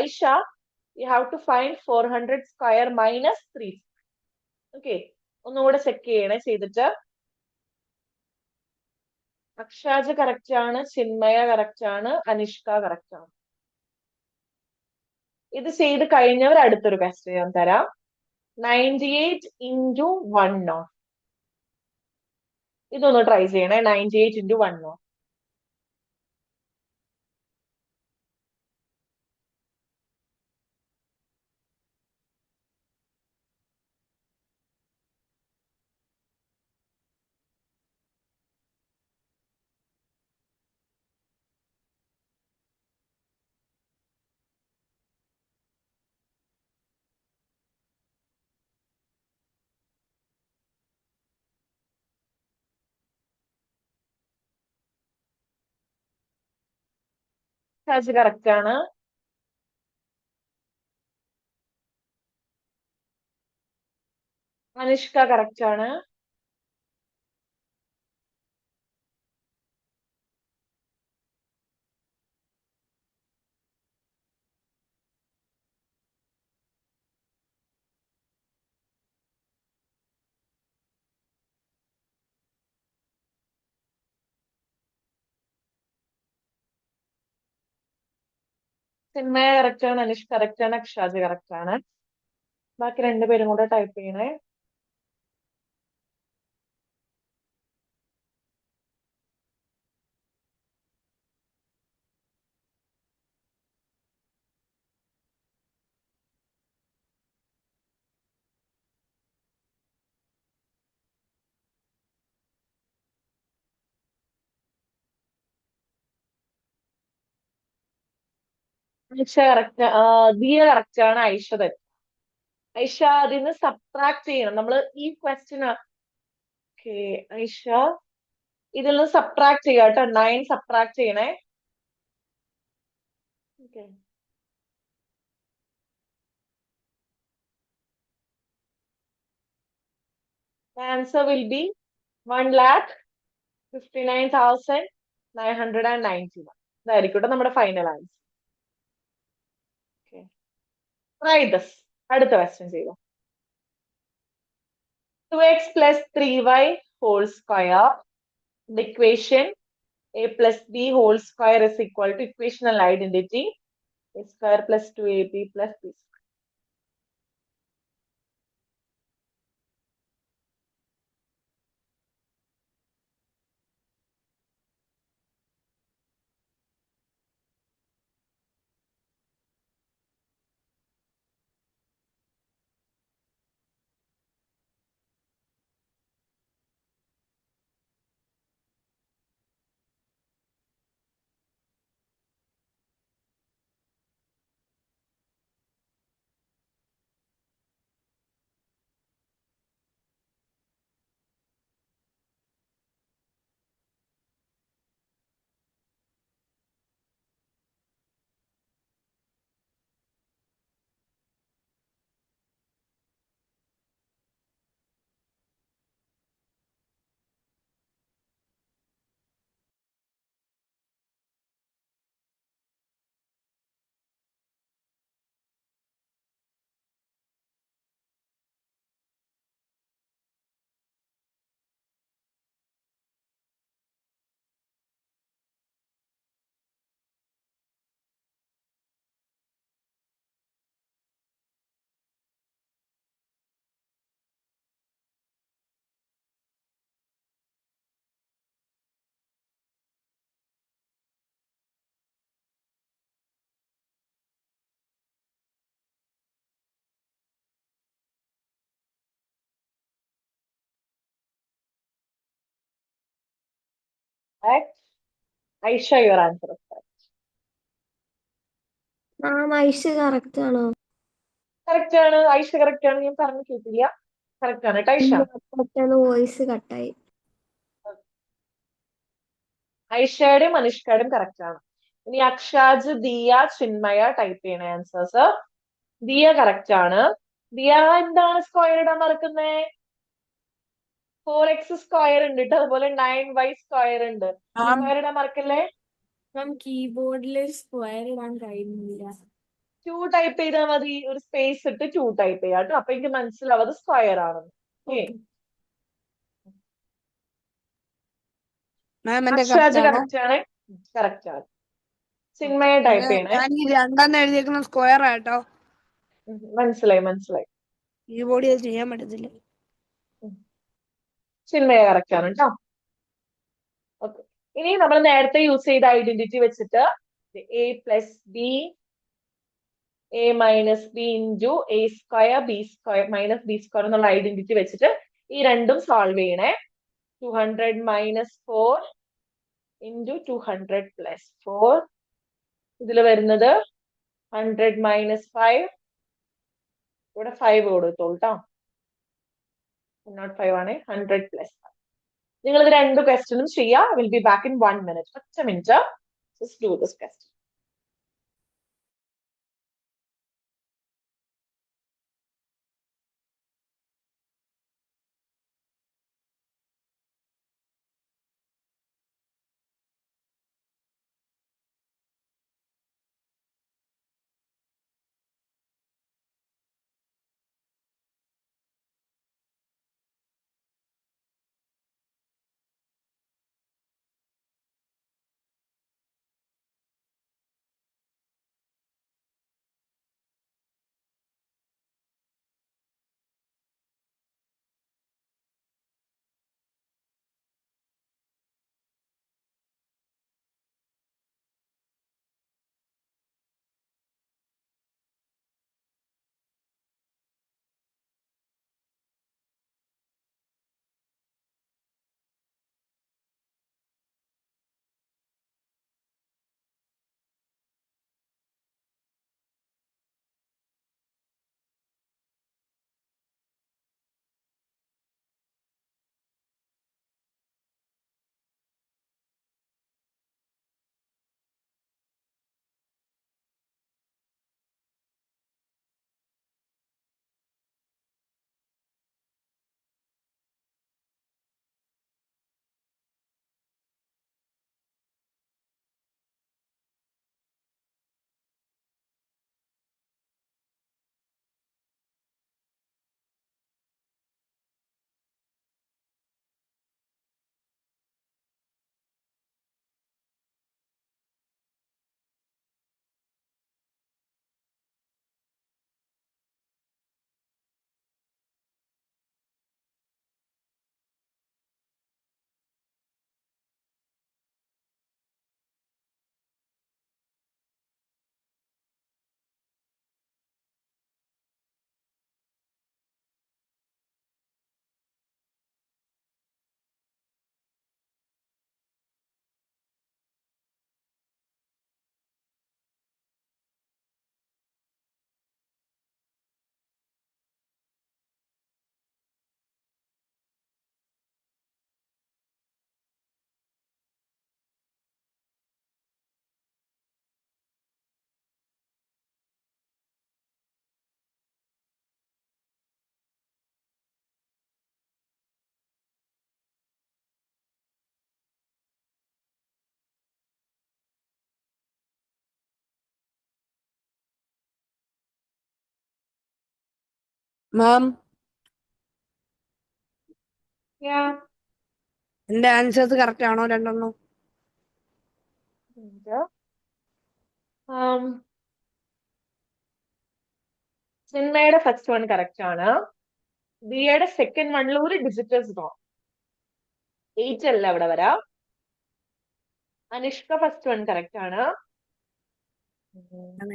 Aisha, you have to find 400 square minus 3. Okay, ഒന്നുകൂടെ ചെക്ക് ചെയ്യണേ ചെയ്തിട്ട്. അക്ഷരാജ് കറക്റ്റ് ആണ്, ചിന്മയ കറക്റ്റ് ആണ്, അനിഷ്ക കറക്റ്റ് ആണ്. ഇത് ചെയ്ത് കഴിഞ്ഞവർ അടുത്തൊരു ക്വസ്റ്റ്യൻ ഞാൻ തരാം. 98 into 1 ഇതൊന്ന് ട്രൈ ചെയ്യണേ. 98 into 1. അക്ഷരാജ് കറക്റ്റ് ആണ്. അനിഷ്ക കറക്റ്റ് ആണ്. ചിന്മയ കറക്റ്റ് ആണ്, അനിഷ് കറക്റ്റ് ആണ്, അക്ഷരാജ് കറക്റ്റ് ആണ്. ബാക്കി രണ്ടുപേരും കൂടെ ടൈപ്പ് ചെയ്യണേ. ഐഷ കറക്റ്റ്, ദിയ കറക്റ്റ് ആണ്, ഐഷ തെറ്റ്. ഐഷ അതിന്ന് സബ്ട്രാക്ട് ചെയ്യണം നമ്മള് ഈ ക്വസ്റ്റ്യന്. ഓക്കെ ഐഷ, ഇതിൽ നിന്ന് സബ്ട്രാക്ട് ചെയ്യാം കേട്ടോ. 9 സബ്ട്രാക്ട് ചെയ്യണേ. Okay, answer will be 1,59,991. ഇതായിരിക്കും കേട്ടോ നമ്മുടെ final answer. Okay, try this. അടുത്ത ക്വസ്റ്റ്യൻ ചെയ്തു. 2x plus 3y whole square. The equation a plus b whole square is equal to equational identity a square plus 2ab plus b square. Correct. Aisha, your answer is correct. Ma'am Aisha correct ആണോ? Correct ആണ്. ഐഷ കറക്റ്റ് ആണ്. ഞാൻ പറഞ്ഞു കേട്ടില്ല. കറക്റ്റ് ആണ് കേട്ടോ ഐഷ. പെട്ടെന്ന് വോയിസ് കട്ടായി. ഐഷയുടെയും അനുഷ്കയുടെയും കറക്റ്റ് ആണ്. ഇനി അക്ഷാജ്, ദിയ, ചിന്മയ ടൈപ്പ് ചെയ്യണ ആൻസേഴ്സ്. ദിയ കറക്റ്റ് ആണ്. ദിയ എന്താണ് സ്ക്വയർ ഇടാൻ മറക്കുന്നേ? 4x സ്ക്വയർ ഉണ്ട് കേട്ടോ, അതുപോലെ 9y സ്ക്വയർ ഉണ്ട്. സ്ക്വയർ ഇടാൻ മറക്കല്ലേ? മാം കീബോർഡില് സ്ക്വയർ ഇടാൻ കഴിയുന്നില്ല. 2 ടൈപ്പ് ചെയ്താൽ മതി. ഒരു സ്പേസ് ഇട്ട് 2 ടൈപ്പ് ചെയ്യാം കേട്ടോ. അപ്പൊ എനിക്ക് മനസ്സിലാവും അത് സ്ക്വയർ ആണെന്ന്. ഓക്കെ. അക്ഷാജ് കറക്റ്റ് ആണ്. കറക്റ്റ് ആണ്. ചിന്മയ ടൈപ്പ് ചെയ്യണേ. ഞാൻ ഈ രണ്ടെണ്ണം എഴുതിയേക്കുന്ന സ്ക്വയർ ആട്ടോ. മനസ്സിലായി മനസ്സിലായി. കീബോർഡ് ഇത് ചെയ്യാൻ പറ്റത്തില്ല. ചിന്മയ കറക്റ്റ് ആണ് കേട്ടോ. ഓക്കെ. ഇനി നമ്മൾ നേരത്തെ യൂസ് ചെയ്ത ഐഡന്റിറ്റി വെച്ചിട്ട് a plus B A minus B into A square B square minus b square എന്നുള്ള ഐഡന്റിറ്റി വെച്ചിട്ട് ഈ രണ്ടും സോൾവ് ചെയ്യണേ. 200 മൈനസ് 4 ഇൻറ്റു 200 പ്ലസ് 4. ഇതിൽ വരുന്നത് 100 മൈനസ് 5. ഇവിടെ 5 കൊടുത്തോളൂ കേട്ടോ. 5 ആണ്. 100 പ്ലസ് 5. നിങ്ങൾ ഇത് രണ്ട് ക്വസ്റ്റ്യനും ചെയ്യാം. Will be back in 1 minute. ഒറ്റ minute. Just do this question. Ma'am Yeah. എന്റെ ആൻസേഴ്സ് കറക്റ്റ് ആണോ രണ്ടെണ്ണം? ചിന്മയുടെ ഫസ്റ്റ് വൺ കറക്റ്റ് ആണ്. ദിയയുടെ സെക്കൻഡ് വണ്ണിൽ ഒരു ഡിജിറ്റ് റോങ്. 8 അല്ല അവിടെ വരാം. അനുഷ്ക ഫസ്റ്റ് വൺ കറക്റ്റ് ആണ്.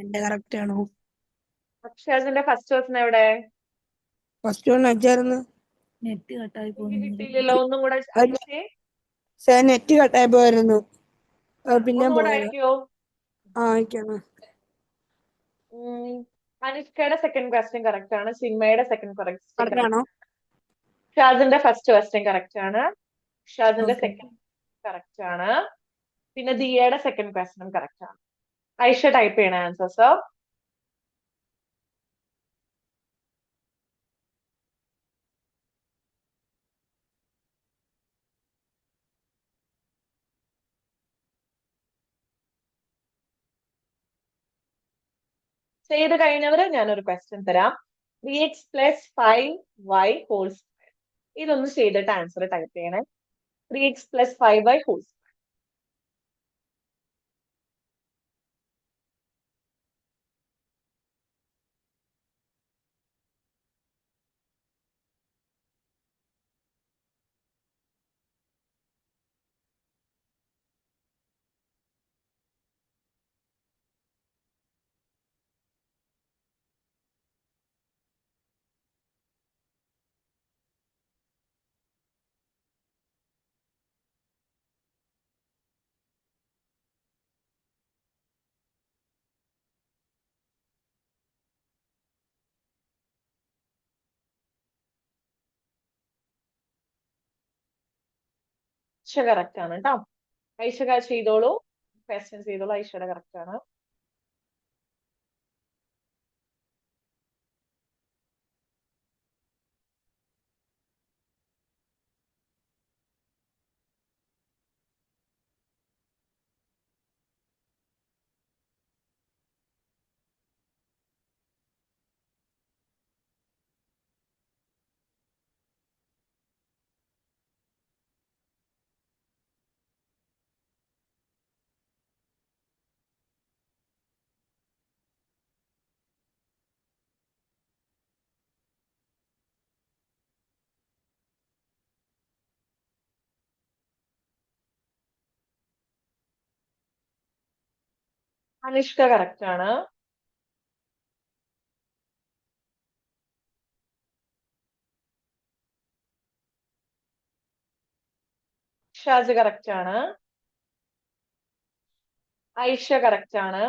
എന്റെ കറക്റ്റ് ആണോ? അക്ഷാജിന്റെ ഫസ്റ്റ് വേഴ്സൺ എവിടെ? ഫസ്റ്റ് വൺ അയച്ചായിരുന്നു. നെറ്റ് കട്ടായി എനിക്ക് കിട്ടിയില്ലല്ലോ. ഒന്നും കൂടെ അയച്ചേ. നെറ്റ് കട്ടായി പോയിരുന്നു. പിന്നെ ഒന്നുകൂടെ പോയത്. അയക്കോ? അയക്കാണ്. അനുഷ്കയുടെ സെക്കൻഡ് ക്വസ്റ്റ്യൻ കറക്റ്റ് ആണ്. സിനിമയുടെ സെക്കൻഡ് ക്വസ്റ്റ്യൻ കറക്റ്റ് ആണോ? ഷാജിന്റെ ഫസ്റ്റ് ക്വസ്റ്റ്യൻ കറക്റ്റ് ആണ്. ഷാജിന്റെ Okay. സെക്കൻഡ് കറക്റ്റ് ആണ്. പിന്നെ ദിയയുടെ സെക്കൻഡ് ക്വസ്റ്റ്യൻ കറക്റ്റ് ആണ്. ഐഷ ടൈപ്പ് ചെയ്യണ ആൻസേഴ്സ്. ചെയ്ത് കഴിഞ്ഞവര് ഞാനൊരു ക്വസ്റ്റ്യൻ തരാം. 3x + 5y whole square. ഇതൊന്ന് ചെയ്തിട്ട് ആൻസർ ടൈപ്പ് ചെയ്യണേ. 3x + 5y whole square. Aisha correct ആണ് കേട്ടോ. ഐഷ ചെയ്തോളൂ, ക്വസ്റ്റ്യൻ ചെയ്തോളൂ. ഐഷയുടെ കറക്റ്റ് ആണ്. അനുഷ്ക കറക്റ്റ് ആണ്. ഷാജ് കറക്റ്റ് ആണ്. ഐഷ കറക്റ്റ് ആണ്.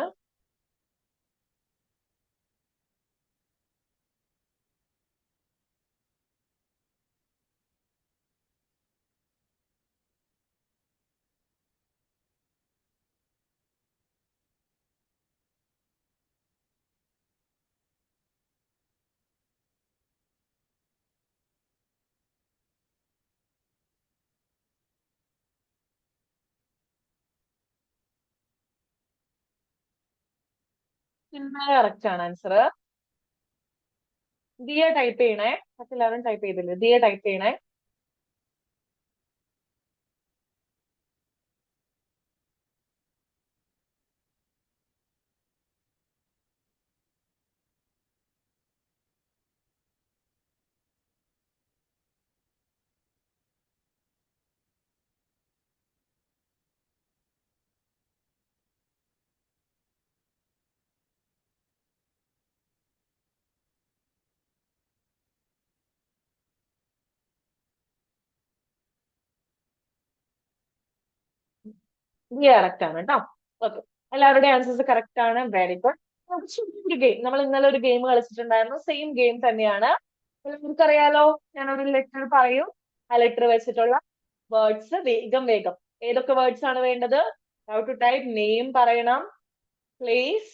സിനിമ കറക്റ്റ് ആണ് ആൻസർ. ദിയ ടൈപ്പ് ചെയ്യണേ. മറ്റെല്ലാവരും ടൈപ്പ് ചെയ്തില്ലേ? ദിയ ടൈപ്പ് ചെയ്യണേ. ദിയ കറക്റ്റ് ആണ് കേട്ടോ. ഓക്കെ, എല്ലാവരുടെയും ആൻസേഴ്സ് കറക്റ്റ് ആണ്. Very good. ഒരു ഗെയിം നമ്മൾ ഇന്നലെ ഒരു ഗെയിം കളിച്ചിട്ടുണ്ടായിരുന്നു. സെയിം ഗെയിം തന്നെയാണ്. നിങ്ങൾക്കറിയാലോ, ഞാനൊരു ലെറ്റർ പറയും. ആ ലെറ്റർ വെച്ചിട്ടുള്ള വേർഡ്സ് വേഗം വേഗം. ഏതൊക്കെ വേർഡ്സ് ആണ് വേണ്ടത്? How to type. നെയിം പറയണം, പ്ലേസ്.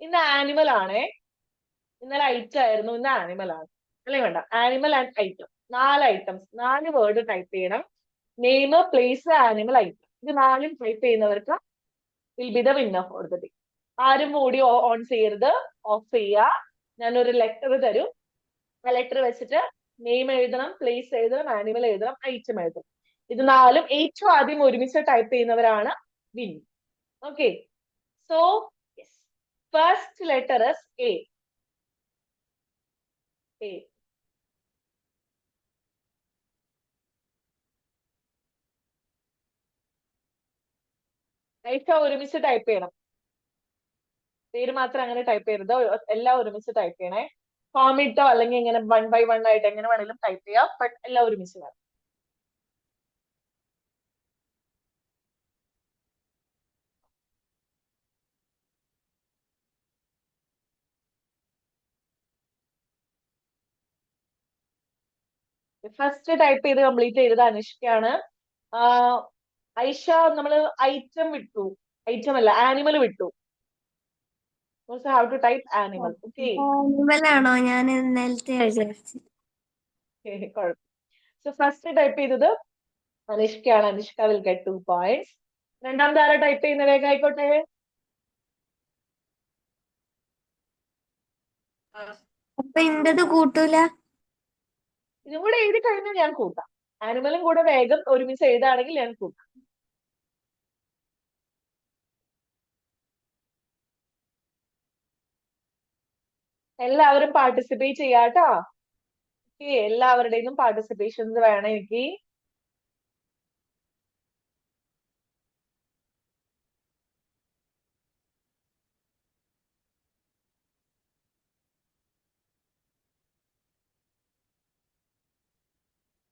ഇന്ന് ആനിമൽ ആണേ. ഇന്നലെ ഐറ്റം ആയിരുന്നു, ഇന്ന് ആനിമൽ ആണ്. അല്ലേ വേണ്ട, animal and item. 4 items, 4 word type ചെയ്യണം. Name, place, animal, item. ഇത് 4ഉം ടൈപ്പ് ചെയ്യുന്നവർക്ക് will be the winner for the day. ആരും ഓഡിയോ ഓൺ ചെയ്യരുത്, ഓഫ് ചെയ്യുക. ഞാനൊരു ലെറ്റർ തരും. ആ ലെറ്റർ വെച്ചിട്ട് നെയിം എഴുതണം, പ്ലേസ് എഴുതണം, ആനിമൽ എഴുതണം, ഐറ്റം എഴുതണം. ഇത് 4ഉം ഏറ്റവും ആദ്യം ഒരുമിച്ച് ടൈപ്പ് ചെയ്യുന്നവരാണ് win. Okay, so first letter is A. A. Aisha ഒരുമിച്ച് ടൈപ്പ് ചെയ്യണം. പേര് മാത്രം അങ്ങനെ ടൈപ്പ് ചെയ്യരുത്, എല്ലാം ഒരുമിച്ച് ടൈപ്പ് ചെയ്യണേ. കോമിട്ടോ അല്ലെങ്കിൽ ഇങ്ങനെ 1 by 1 ആയിട്ട് എങ്ങനെ വേണമെങ്കിലും ടൈപ്പ് ചെയ്യാം, ബട്ട് എല്ലാം ഒരുമിച്ച് വേണം. ഫസ്റ്റ് ടൈപ്പ് ചെയ്ത് കംപ്ലീറ്റ് ചെയ്തത് അനുഷ്കയാണ്. ഐഷ നമ്മള് ഐറ്റം വിട്ടു, ഐറ്റം അല്ല ആനിമൽ വിട്ടു. Also how to type animal. Okay. ആനിമലാണോ ഞാൻ നേരത്തെ വിചാരിച്ചു. കുഴപ്പം. So first ടൈപ്പ് ചെയ്തത് അനുഷ്കയാണ്. Anushka will get 2 points. രണ്ടാമത്തെ ആരാ ടൈപ്പ് ചെയ്യുന്ന? വേഗം ആയിക്കോട്ടെ. അപ്പൊ ഇന്റത് കൂട്ടൂല? ഇതും കൂടെ എഴുതി കഴിഞ്ഞാൽ ഞാൻ കൂട്ടാം. ആനിമലും കൂടെ വേഗം ഒരുമിച്ച് എഴുതാണെങ്കിൽ ഞാൻ കൂട്ടാം. എല്ലാവരും പാർട്ടിസിപ്പേറ്റ് ചെയ്യാട്ടോ. എല്ലാവരുടെയും പാർട്ടിസിപ്പേഷൻസ് വേണം എനിക്ക്.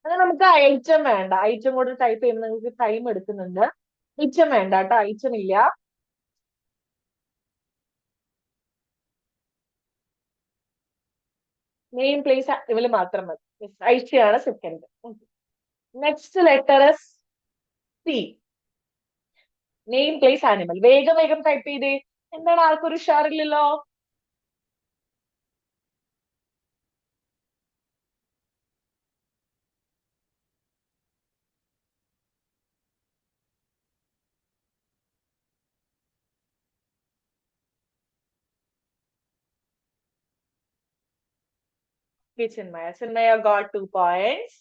അത് നമുക്ക് ഐറ്റം വേണ്ട. ഐറ്റം കൂടെ ടൈപ്പ് ചെയ്യുമ്പോൾ നിങ്ങൾക്ക് ടൈം എടുക്കുന്നുണ്ട്. ഐറ്റം വേണ്ട കേട്ടോ, ഐറ്റം ഇല്ല. നെയിം പ്ലേസ് ഇവര് മാത്രം മതി. ഐഷയാണ് second. Next letter C. Name place animal. വേഗം വേഗം ടൈപ്പ് ചെയ്തേ. എന്താണ് ആർക്കൊരു ഉഷാറില്ലല്ലോ? Chinmaya got 2 points.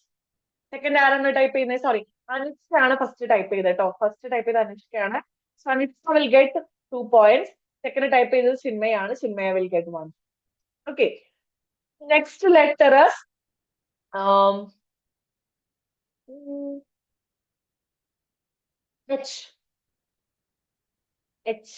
സെക്കൻഡ് ആരാണ് ടൈപ്പ് ചെയ്യുന്നത്? സോറി, അനുഷ്കയാണ് ഫസ്റ്റ് ടൈപ്പ് ചെയ്തത് കേട്ടോ. ഫസ്റ്റ് ടൈപ്പ് ചെയ്ത് അനുഷ്കയാണ്. So Anushka will get 2 points. Second type ചെയ്തത് ചിന്മയാണ്. Chinmaya will get 1. Okay. Next letter H. H.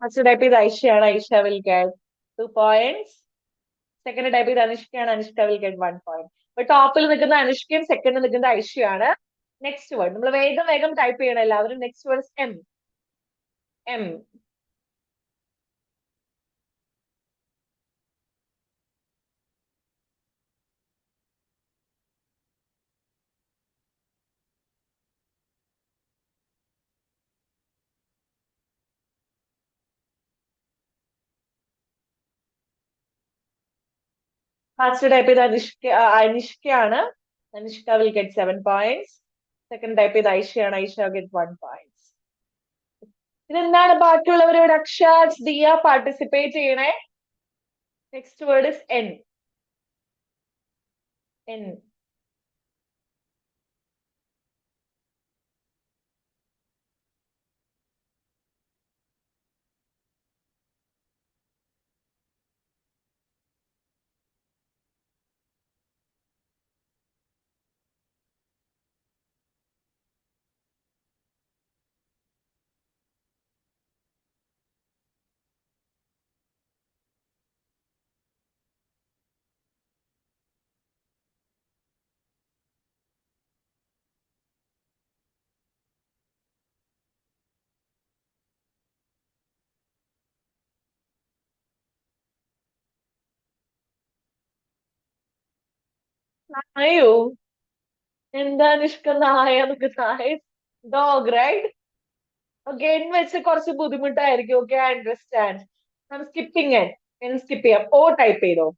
First type ചെയ്ത് ഐഷയാണ്. Aisha will get 2 points. Second type ചെയ്ത് അനുഷ്കയാണ്. Anushka will get 1 point. അപ്പൊ ടോപ്പിൽ നിൽക്കുന്ന അനുഷ്കയും സെക്കൻഡിൽ നിൽക്കുന്ന ഐഷയാണ്. നെക്സ്റ്റ് വേർഡ് നമ്മൾ വേഗം വേഗം ടൈപ്പ് ചെയ്യണം എല്ലാവരും. Next word M. M. First type ചെയ്ത് അനുഷ്കയാണ്. Anushka will get 7 points. Second type ചെയ്ത് ഐഷയാണ്. Aisha get 1 points. ഇതെന്താണ് ബാക്കിയുള്ളവരോട്? അക്ഷാജ്, ദിയ പാർട്ടിസിപ്പേറ്റ് ചെയ്യണേ. Next word is N. N. നായയോ? എന്താ അനുഷ്ക നായ? നമുക്ക് നായ ഡോഗ് റൈറ്റ്. ഓക്കെ, എൻ വെച്ച് കുറച്ച് ബുദ്ധിമുട്ടായിരിക്കും. Okay, I understand. Skipping N. N skip ചെയ്യാം. ഓ ടൈപ്പ് ചെയ്തോ.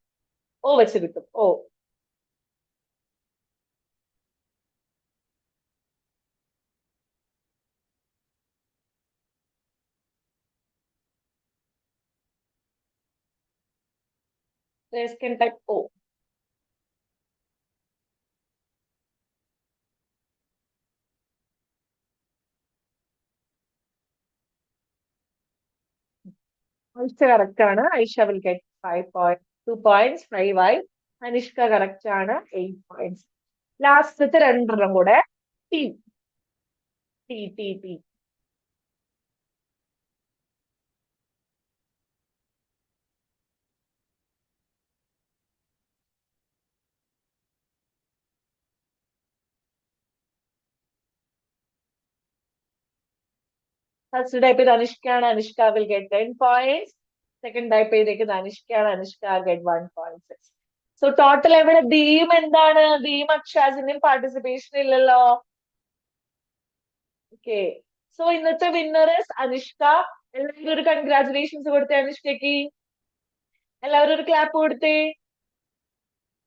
ഓ വെച്ച് കിട്ടും. ഓ. Can type O. Aisha correct ആണ്. Aisha will get 2 points. 5 Anishka correct ആണ്. 8 points. ലാസ്റ്റത്തെ രണ്ടെണ്ണം കൂടെ. T. T. T. T. First type is Anushka and Anushka will get 10 points. Second type is Anushka and Anushka get 1.6. So total എവിടെ ഭീം എന്താണ്? ഭീം അക്ഷാസിന്റെയും പാർട്ടിസിപ്പേഷൻ ഇല്ലല്ലോ. ഓക്കെ, സോ ഇന്നത്തെ വിന്നർ അനുഷ്ക. എല്ലാവരും ഒരു കൺഗ്രാറ്റുലേഷൻസ് കൊടുത്തേ അനുഷ്കയ്ക്ക്. എല്ലാവരും ഒരു ക്ലാപ്പ് കൊടുത്തേ.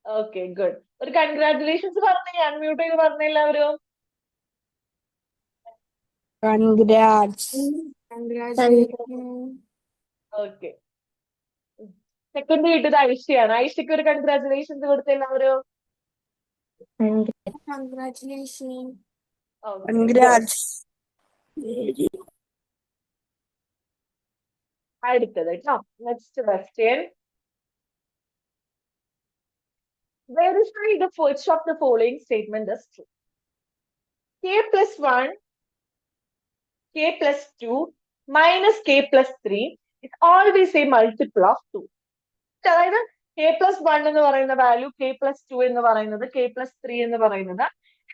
Okay, good. ഒരു കൺഗ്രാറ്റുലേഷൻസ് പറഞ്ഞേ, അൺമ്യൂട്ട് ചെയ്ത് പറഞ്ഞേ എല്ലാവരും. Congrats. Congratulations. ഓക്കെ, സെക്കൻഡ് കിട്ടിയത് ഐഷയാണ്. ഐഷയ്ക്ക് ഒരു കൺഗ്രാറ്റുലേഷൻസ് കൊടുത്തേ എല്ലാവരും. Congratulations. Okay, good. Congrats. അടുത്തത് കേട്ടോ. Next question. Verify the which of the following statement is true. K plus 1, K plus 2 minus K plus 3 is always a multiple of 2. അതായത് K plus 1 എന്ന് പറയുന്ന വാല്യൂ, K plus 2 എന്ന് പറയുന്നത്, K plus 3 എന്ന് പറയുന്നത്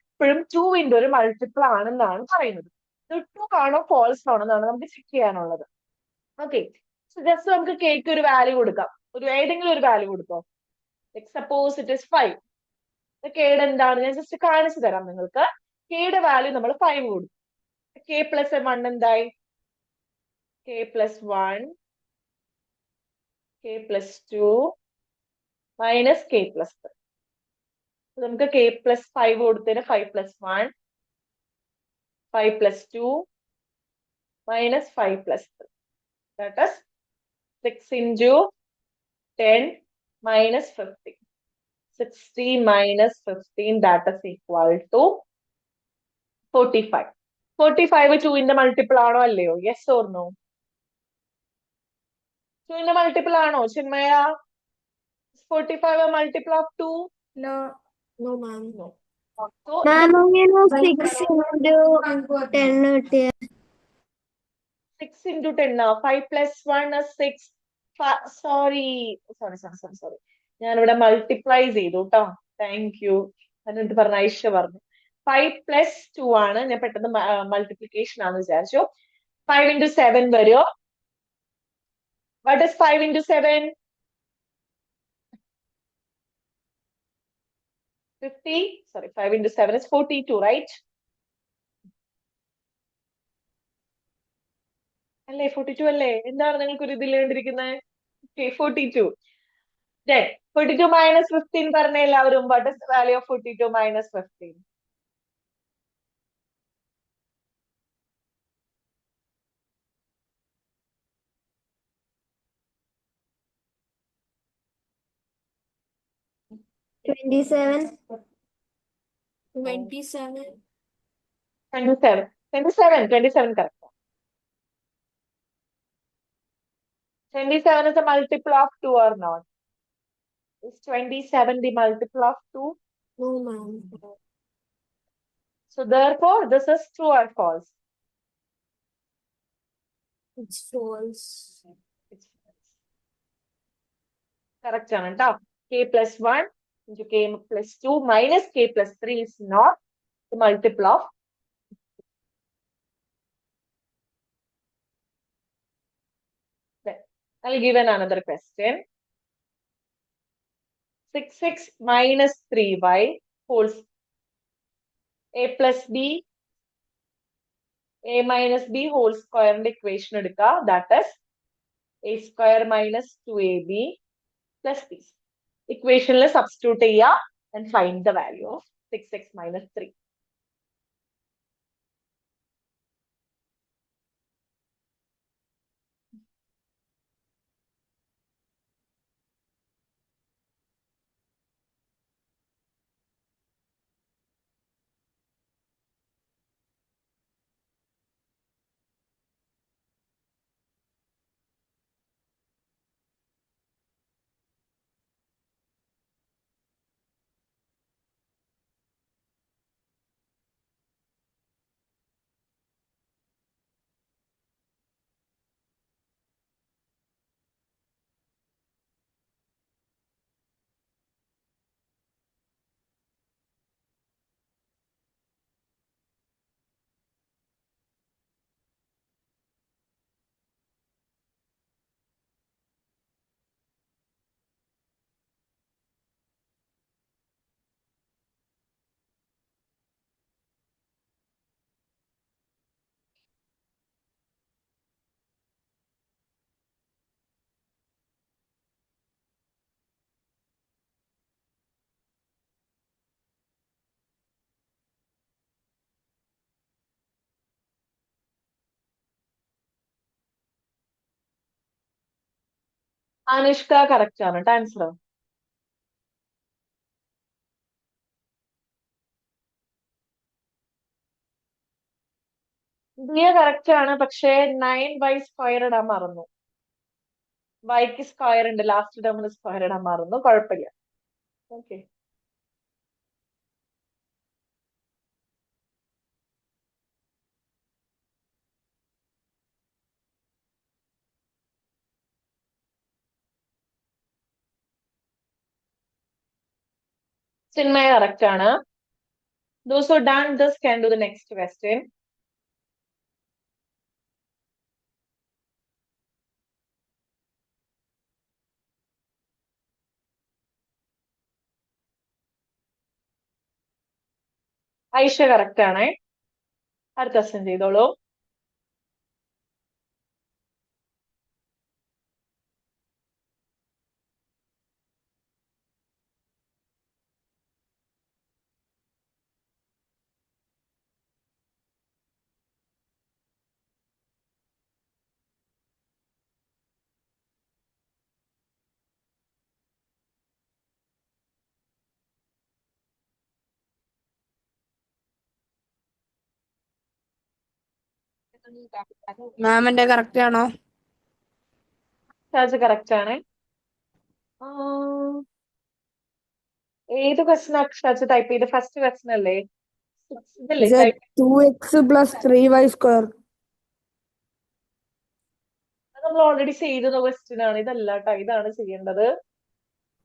എപ്പോഴും 2 ഒരു മൾട്ടിപ്പിൾ ആണെന്നാണ് പറയുന്നത്. ഇത് ട്രൂ ആണോ ഫോൾസ് ആണോ എന്നാണ് നമുക്ക് ചെക്ക് ചെയ്യാനുള്ളത്. ഓക്കെ, സോ ജസ്റ്റ് നമുക്ക് കേക്ക് ഒരു വാല്യൂ കൊടുക്കാം. ഏതെങ്കിലും ഒരു വാല്യൂ കൊടുക്കാം. Suppose it is 5. കെയുടെ എന്താണ് ഞാൻ ജസ്റ്റ് കാണിച്ചു തരാം നിങ്ങൾക്ക്. കെയുടെ വാല്യൂ നമ്മൾ 5 കൊടുക്കും. കെ പ്ലസ് 1 എന്തായി? K plus 1, K plus 2 minus K plus 3. നമുക്ക് കെ പ്ലസ് 5 കൊടുത്തതിന് 5 plus 1, 5 plus 2 minus 5 plus 3. That is 6 into 10 minus 15. 60 minus 15, that is equal to 45. 45 2 multiple ആണോ അല്ലയോ? Yes or no? 2 multiple ആണോ Chinmaya? 45 a multiple of 2? No, no, ma'am. No. So മാം അങ്ങനെ 6 into 10 കിട്ടിയ 6 into 10 5 plus 1 is 6. Sorry. ഞാനിവിടെ മൾട്ടിപ്ലൈ ചെയ്തു കേട്ടോ. Thank you. എന്നിട്ട് പറഞ്ഞ ഐഷ പറഞ്ഞു 5 plus 2 ആണ്. ഞാൻ പെട്ടെന്ന് മൾട്ടിപ്ലിക്കേഷൻ ആണെന്ന് വിചാരിച്ചു. 5 into 7 വരുമോ? What is 5 into 7? 50. Sorry, 5 into 7 is 42, right? അല്ലേ? 42 അല്ലേ? എന്താണ് നിങ്ങൾക്ക് ഒരു ഇതിൽ കണ്ടിരിക്കുന്നത്? 42. Then 42 minus 15 പറഞ്ഞ എല്ലാവരും. What is the value of 42 minus 15? Twenty-seven. 27. 27 correct. 27 is a multiple of 2 or not? Is 27 the multiple of 2? No, ma'am. So therefore, this is true or false? It's false. It's false. Correct ആണ് ട്ടോ. K plus 1 into K plus 2 minus K plus 3 is not the multiple of. Then I'll give another question. 6x minus 3y whole a plus b a minus b whole square equation എടുക്കുക. That is a square minus 2ab plus b. Equation substitute ചെയ്യുക and find the value of 6x minus 3. Anushka correct ആണ് കേട്ടോ ആൻസർ. ദിയ കറക്റ്റ് ആണ്, പക്ഷേ 9 ഇടാൻ മറന്നു. വൈക്ക് സ്ക്വയർ ഉണ്ട്, ലാസ്റ്റ് ടേമിൽ സ്ക്വയർ ഇടാൻ മറന്നു. കുഴപ്പമില്ല. ഓക്കെ. ചിന്മയ കറക്റ്റ് ആണ്. Those who done this can do the next question. Aisha correct ആണ്. അടുത്ത ക്വസ്റ്റ്യൻ ചെയ്തോളൂ. മാമിന്റെ കറക്റ്റ് ആണോ? ഷാജ് കറക്റ്റ് ആണ്. ആ, ഏത് ക്വസ്റ്റ്യൻ ഷാജ് ടൈപ്പ് ചെയ്ത്? ഫസ്റ്റ് ക്വസ്റ്റ്യൻ അല്ലേ? ഇതല്ലേ type? 2x plus 3y square. അത് നമ്മൾ ഓൾറെഡി ചെയ്ത ക്വസ്റ്റ്യൻ ആണ്. ഇതല്ല കേട്ടോ, ഇതാണ് ചെയ്യേണ്ടത്.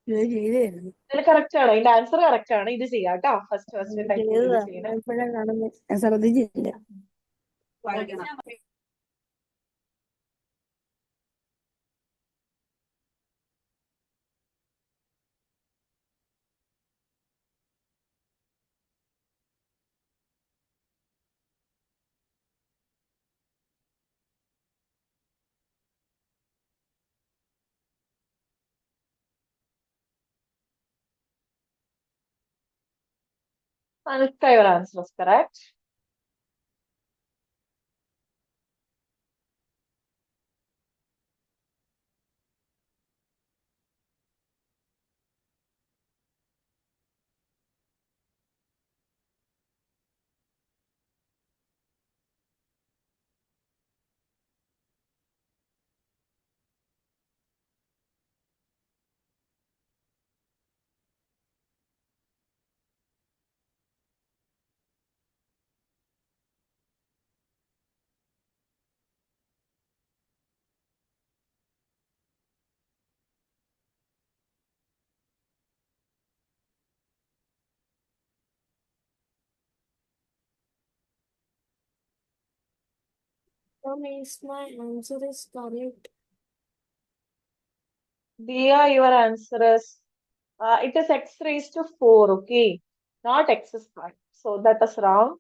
ഇതിൽ കറക്റ്റ് ആണ്, ഇതിന്റെ ആൻസർ കറക്റ്റ് ആണ്. ഇത് ചെയ്യാം കേട്ടോ. ഫസ്റ്റ് ക്വസ്റ്റ്യൻ ടൈപ്പ് ചെയ്ത് ചെയ്യണം. ശ്രദ്ധിച്ചില്ല. വായിക്കണം. Anushka, your answer was correct. That means my answer is correct. Dia, your answer is it is x raised to 4, okay? Not x squared. So that is wrong.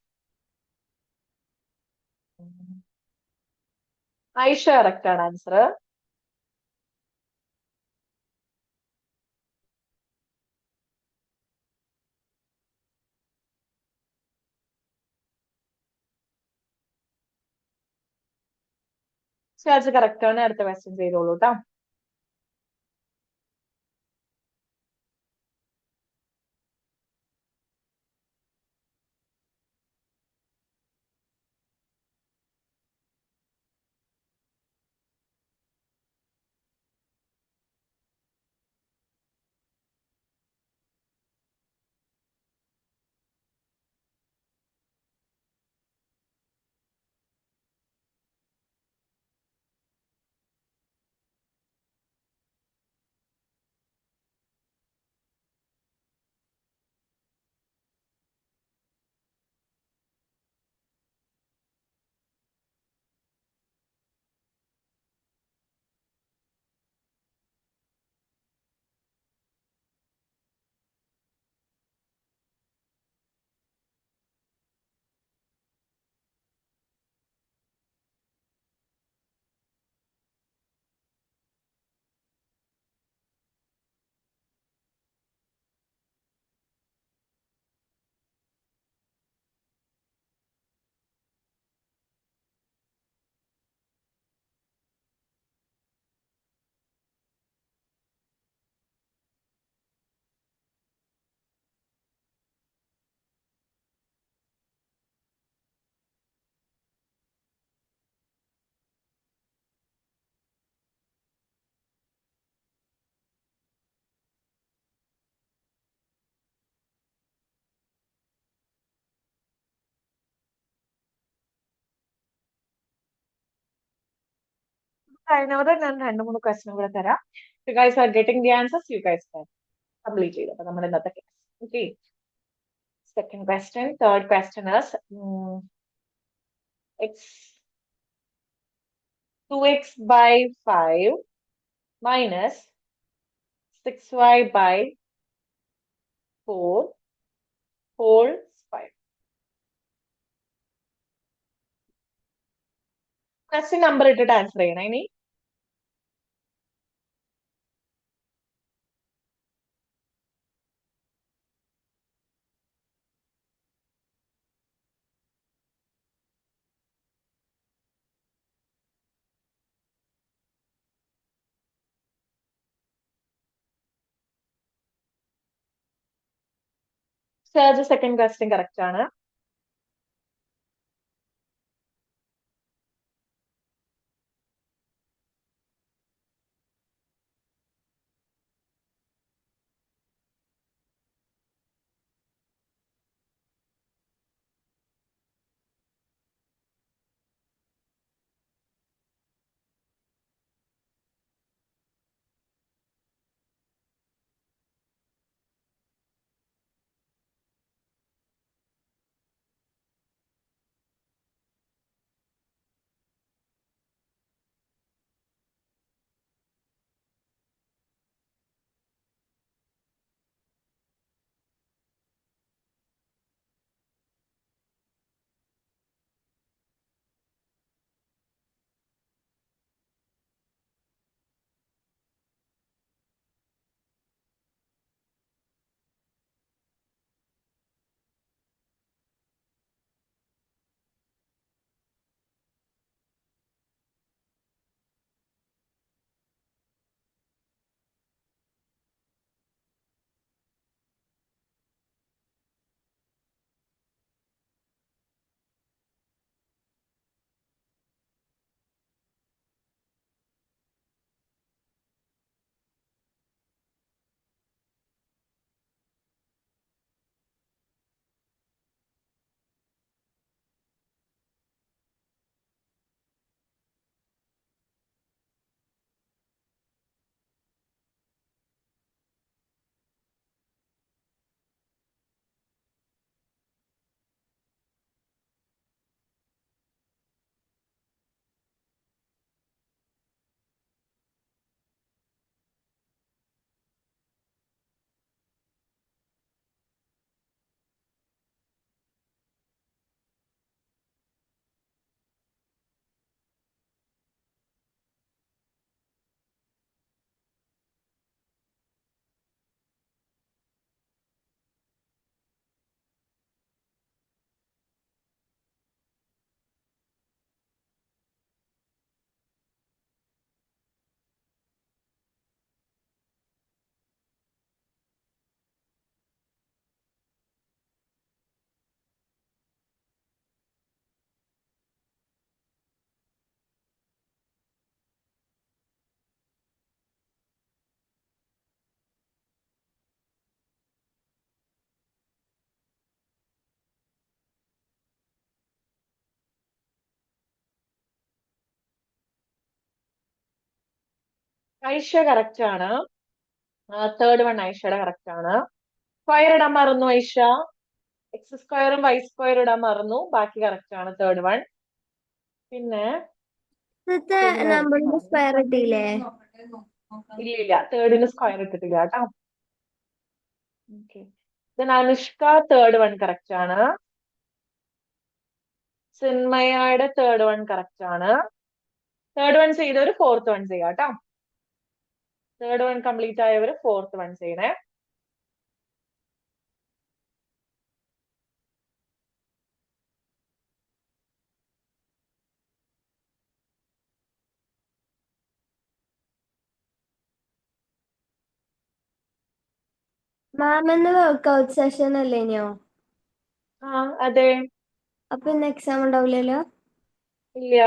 Aisha, correct answer. Shaj correct ആണ്. അടുത്ത ക്വസ്റ്റ്യൻ ചെയ്തോളൂ കേട്ടോ. കഴിഞ്ഞവരെ ഞാൻ 2-3 ക്വസ്റ്റ്യൻ കൂടെ തരാം. You guys are getting the answers, you guys can complete ചെയ്തു. അപ്പൊ നമ്മുടെ ഇന്നത്തെ class. Okay, second question, third question is x 2x by 5 minus 6y by 4 whole square. Question number ഇട്ടിട്ട് ആൻസർ ചെയ്യണം ഇനി. സേർജ് സെക്കൻഡ് ക്വസ്റ്റ്യൻ കറക്റ്റ് ആണ്. ഐഷ കറക്റ്റ് ആണ്. തേർഡ് വൺ ഐഷയുടെ കറക്റ്റ് ആണ്. സ്ക്വയർ ഇടാൻ മറന്നു ഐഷ. എക്സ് സ്ക്വയറും വൈ സ്ക്വയറും ഇടാൻ മറന്നു. ബാക്കി കറക്റ്റ് ആണ് തേർഡ് വൺ. പിന്നെ നമ്പറിന്റെ സ്ക്വയർ ഇട്ടില്ലേ? ഇല്ല, തേർഡിന് സ്ക്വയർ ഇട്ടിട്ടില്ല കേട്ടോ. Okay, Anushka third one correct ആണ്. ചിന്മയയുടെ തേർഡ് വൺ കറക്റ്റ് ആണ്. തേർഡ് വൺ ചെയ്തവര് ഫോർത്ത് വൺ ചെയ്യാം കേട്ടോ. തേർഡ് വൺ കംപ്ലീറ്റ് ആയവര് ഫോർത്ത് വൺ ചെയ്യണേ. മാം ഇന്ന് വർക്ക്ഔട്ട് സെഷൻ അല്ലേനോ? ആ അതെ. അപ്പൊ ഇന്ന് എക്സാം ഉണ്ടാവില്ലല്ലോ? ഇല്ല.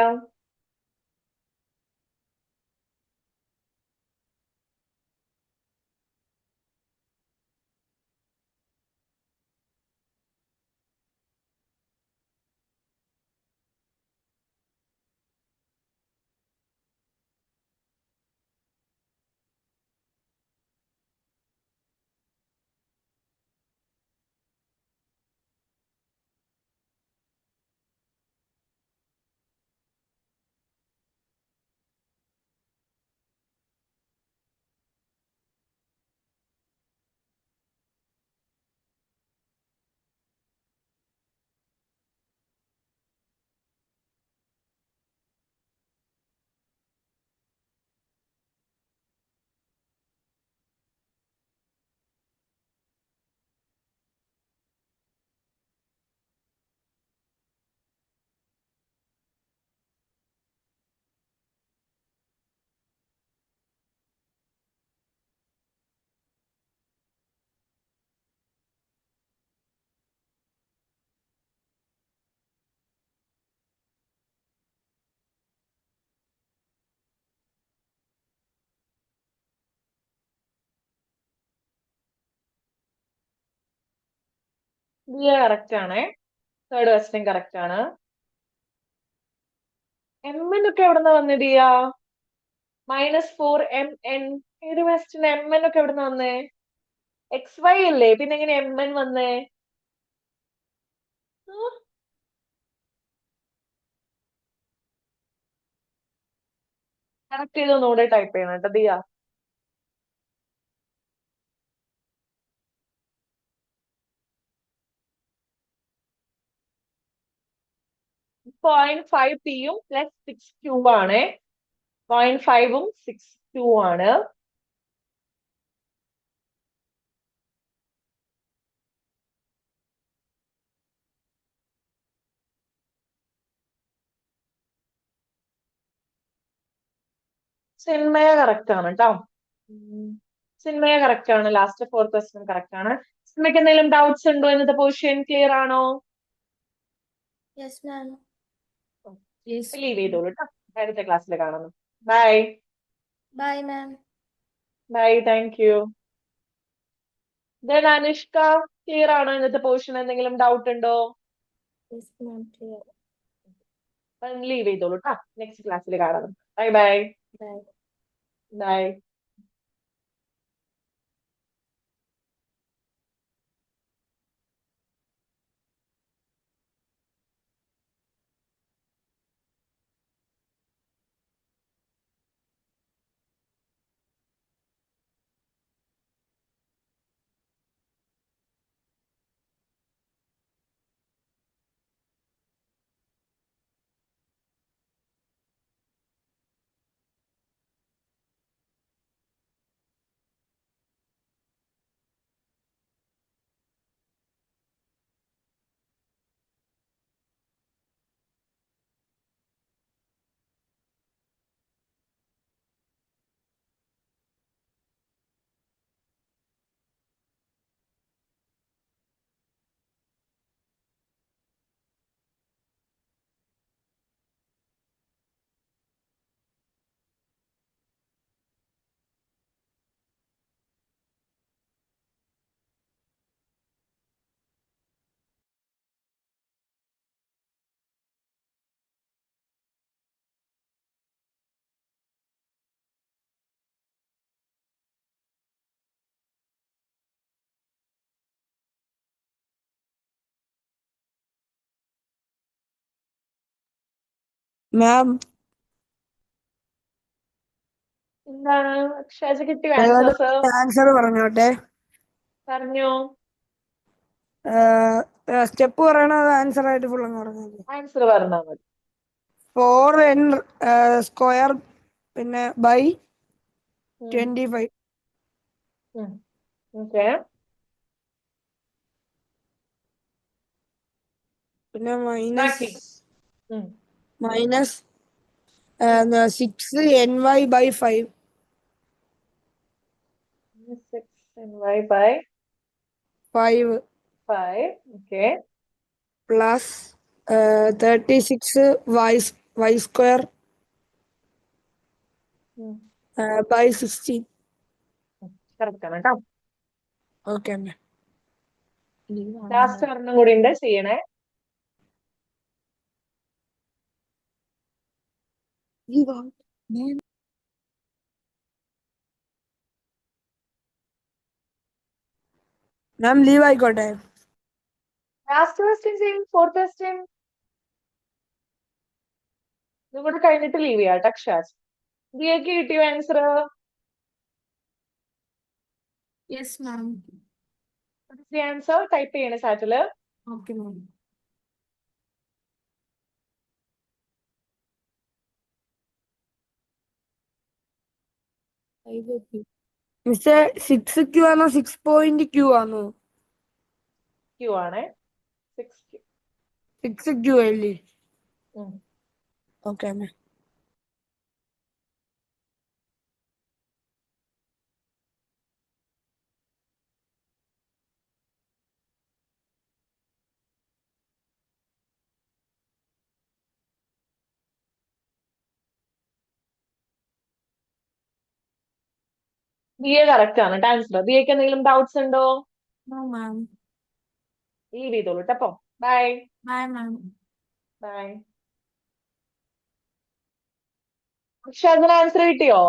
ബി എ കറക്റ്റ് ആണേ. തേർഡ് ക്വസ്റ്റ്യൻ കറക്റ്റ് ആണ്. എം എൻ ഒക്കെ എവിടുന്ന വന്നേ ദിയ? -4 MN. ഏത് ക്വസ്റ്റ്യൻ എം എൻ ഒക്കെ എവിടുന്ന വന്നേ? XY അല്ലേ, പിന്നെ എങ്ങനെ എം എൻ വന്നേ? കറക്റ്റ് ചെയ്ത് ഒന്നുകൂടെ ടൈപ്പ് ചെയ്യണം കേട്ടോ ദിയ. 0.5 പിയും +6Q ആണ്. 0.5ഉം 6Q ആണ്. ചിന്മയ കറക്റ്റ് ആണ് കേട്ടോ. ചിന്മയ കറക്റ്റ് ആണ്. ലാസ്റ്റ് 4th ക്വസ്റ്റ്യൻ കറക്റ്റ് ആണ്. ചിന്മയ്ക്ക് എന്തെങ്കിലും ഡൗട്ട്സ് ഉണ്ടോ? ഇന്നത്തെ പോർഷൻ ക്ലിയർ ആണോ? Yes, ma'am. Yes. ലീവ് ചെയ്തോളൂ കേട്ടോ. അടുത്ത ക്ലാസ്സിൽ കാണുന്നു. Bye. Bye, ma'am. Bye. Thank you. Then Anushka, clear ആണോ ഇന്നത്തെ പോർഷൻ? എന്തെങ്കിലും ഡൗട്ട് ഉണ്ടോ? Yes, ma'am. Clear. ലീവ് ചെയ്തോളൂ കേട്ടോ. നെക്സ്റ്റ് ക്ലാസ്സിൽ കാണുന്നു. Bye bye. Bye. ബൈ. മാം എന്താണ് അക്ഷയ കിട്ടിയ ആൻസേഴ്സ്? ആൻസർ പറഞ്ഞോട്ടെ. പറഞ്ഞോ. സ്റ്റെപ്പ് പറയണത് ആൻസർ ആയിട്ട് ഫുൾ അങ്ങ് പറഞ്ഞത്. ആൻസർ പറഞ്ഞാൽ മതി. 4n സ്ക്വയർ പിന്നെ ബൈ 25 ഓക്കെ. പിന്നെ ബാക്കി. Minus 6ny/5 6ny/5. 5 okay. Plus 36y square by 16. Correct ആണ് കേട്ടോ. ഓക്കെ. ലാസ്റ്റ് ഒരെണ്ണം കൂടി ഉണ്ട്, ചെയ്യണേ. മാം ലീവ് ആയിക്കോട്ടെ. ലാസ്റ്റ് ക്വസ്റ്റ്യൻ ചെയ്യും. 4th ക്വസ്റ്റ്യൻ ഇതുകൂടെ കഴിഞ്ഞിട്ട് ലീവ് ചെയ്യാം കേട്ടോ. അക്ഷാസ്, ദിയക്ക് കിട്ടിയോ answer? Yes, ma'am. Answer type ചെയ്യണേ ചാറ്റില്. Okay, ma'am. മിസ്റ്റർ 6Q ആണോ 6.Q ആണോ? Q ആണേ. 6Q. 6Q അല്ലേ? ഓക്കെ. ബി എ കറക്റ്റ് ആണ് കേട്ടോ ആൻസർ. ബി എക്ക് എന്തെങ്കിലും ഡൗട്ട്സ് ഉണ്ടോ? No, ma'am. ലീവ് ചെയ്തോളൂ കേട്ടോ. Bye bye ma'am. ബൈ. പക്ഷെ അതിന് ആൻസർ കിട്ടിയോ?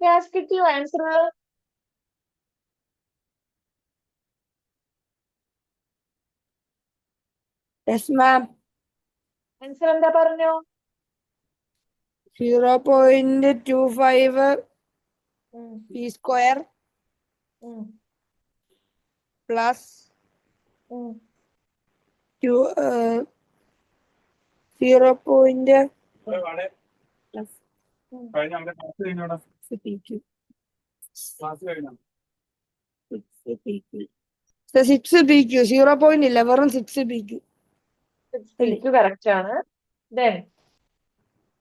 യെസ്, കിട്ടിയോ ആൻസർ? Yes ma'am. ആൻസർ എന്താ പറഞ്ഞോ? 0.25 ഉം, p square ഉം, plus ഉം. 0. plus 6 PQ 0.11 വെറും 6 PQ കറക്റ്റ് ആണ്. Then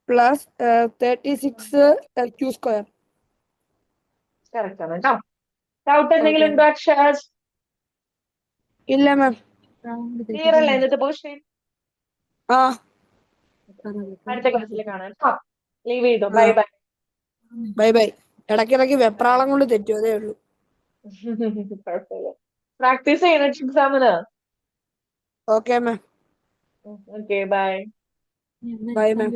plus 36 Q square. Correct ആണ് കേട്ടോ. ഡൗട്ട് എന്തെങ്കിലും ഉണ്ടോ അക്ഷരാജ്? ഇല്ല മാം. ക്ലിയർ അല്ലേ ഇന്നത്തെ പോർഷൻ? ആ അടുത്ത ക്ലാസ്സിൽ കാണാം കേട്ടോ. ലീവ് ചെയ്തോ. Bye bye. Bye bye. ഇടയ്ക്കിടയ്ക്ക് വെപ്രാളം കൊണ്ട് തെറ്റും, അതേ ഉള്ളൂ. കുഴപ്പമില്ല. പ്രാക്ടീസ് ചെയ്യണം എക്സാമിന്. Okay ma'am. Okay bye. By ma'am.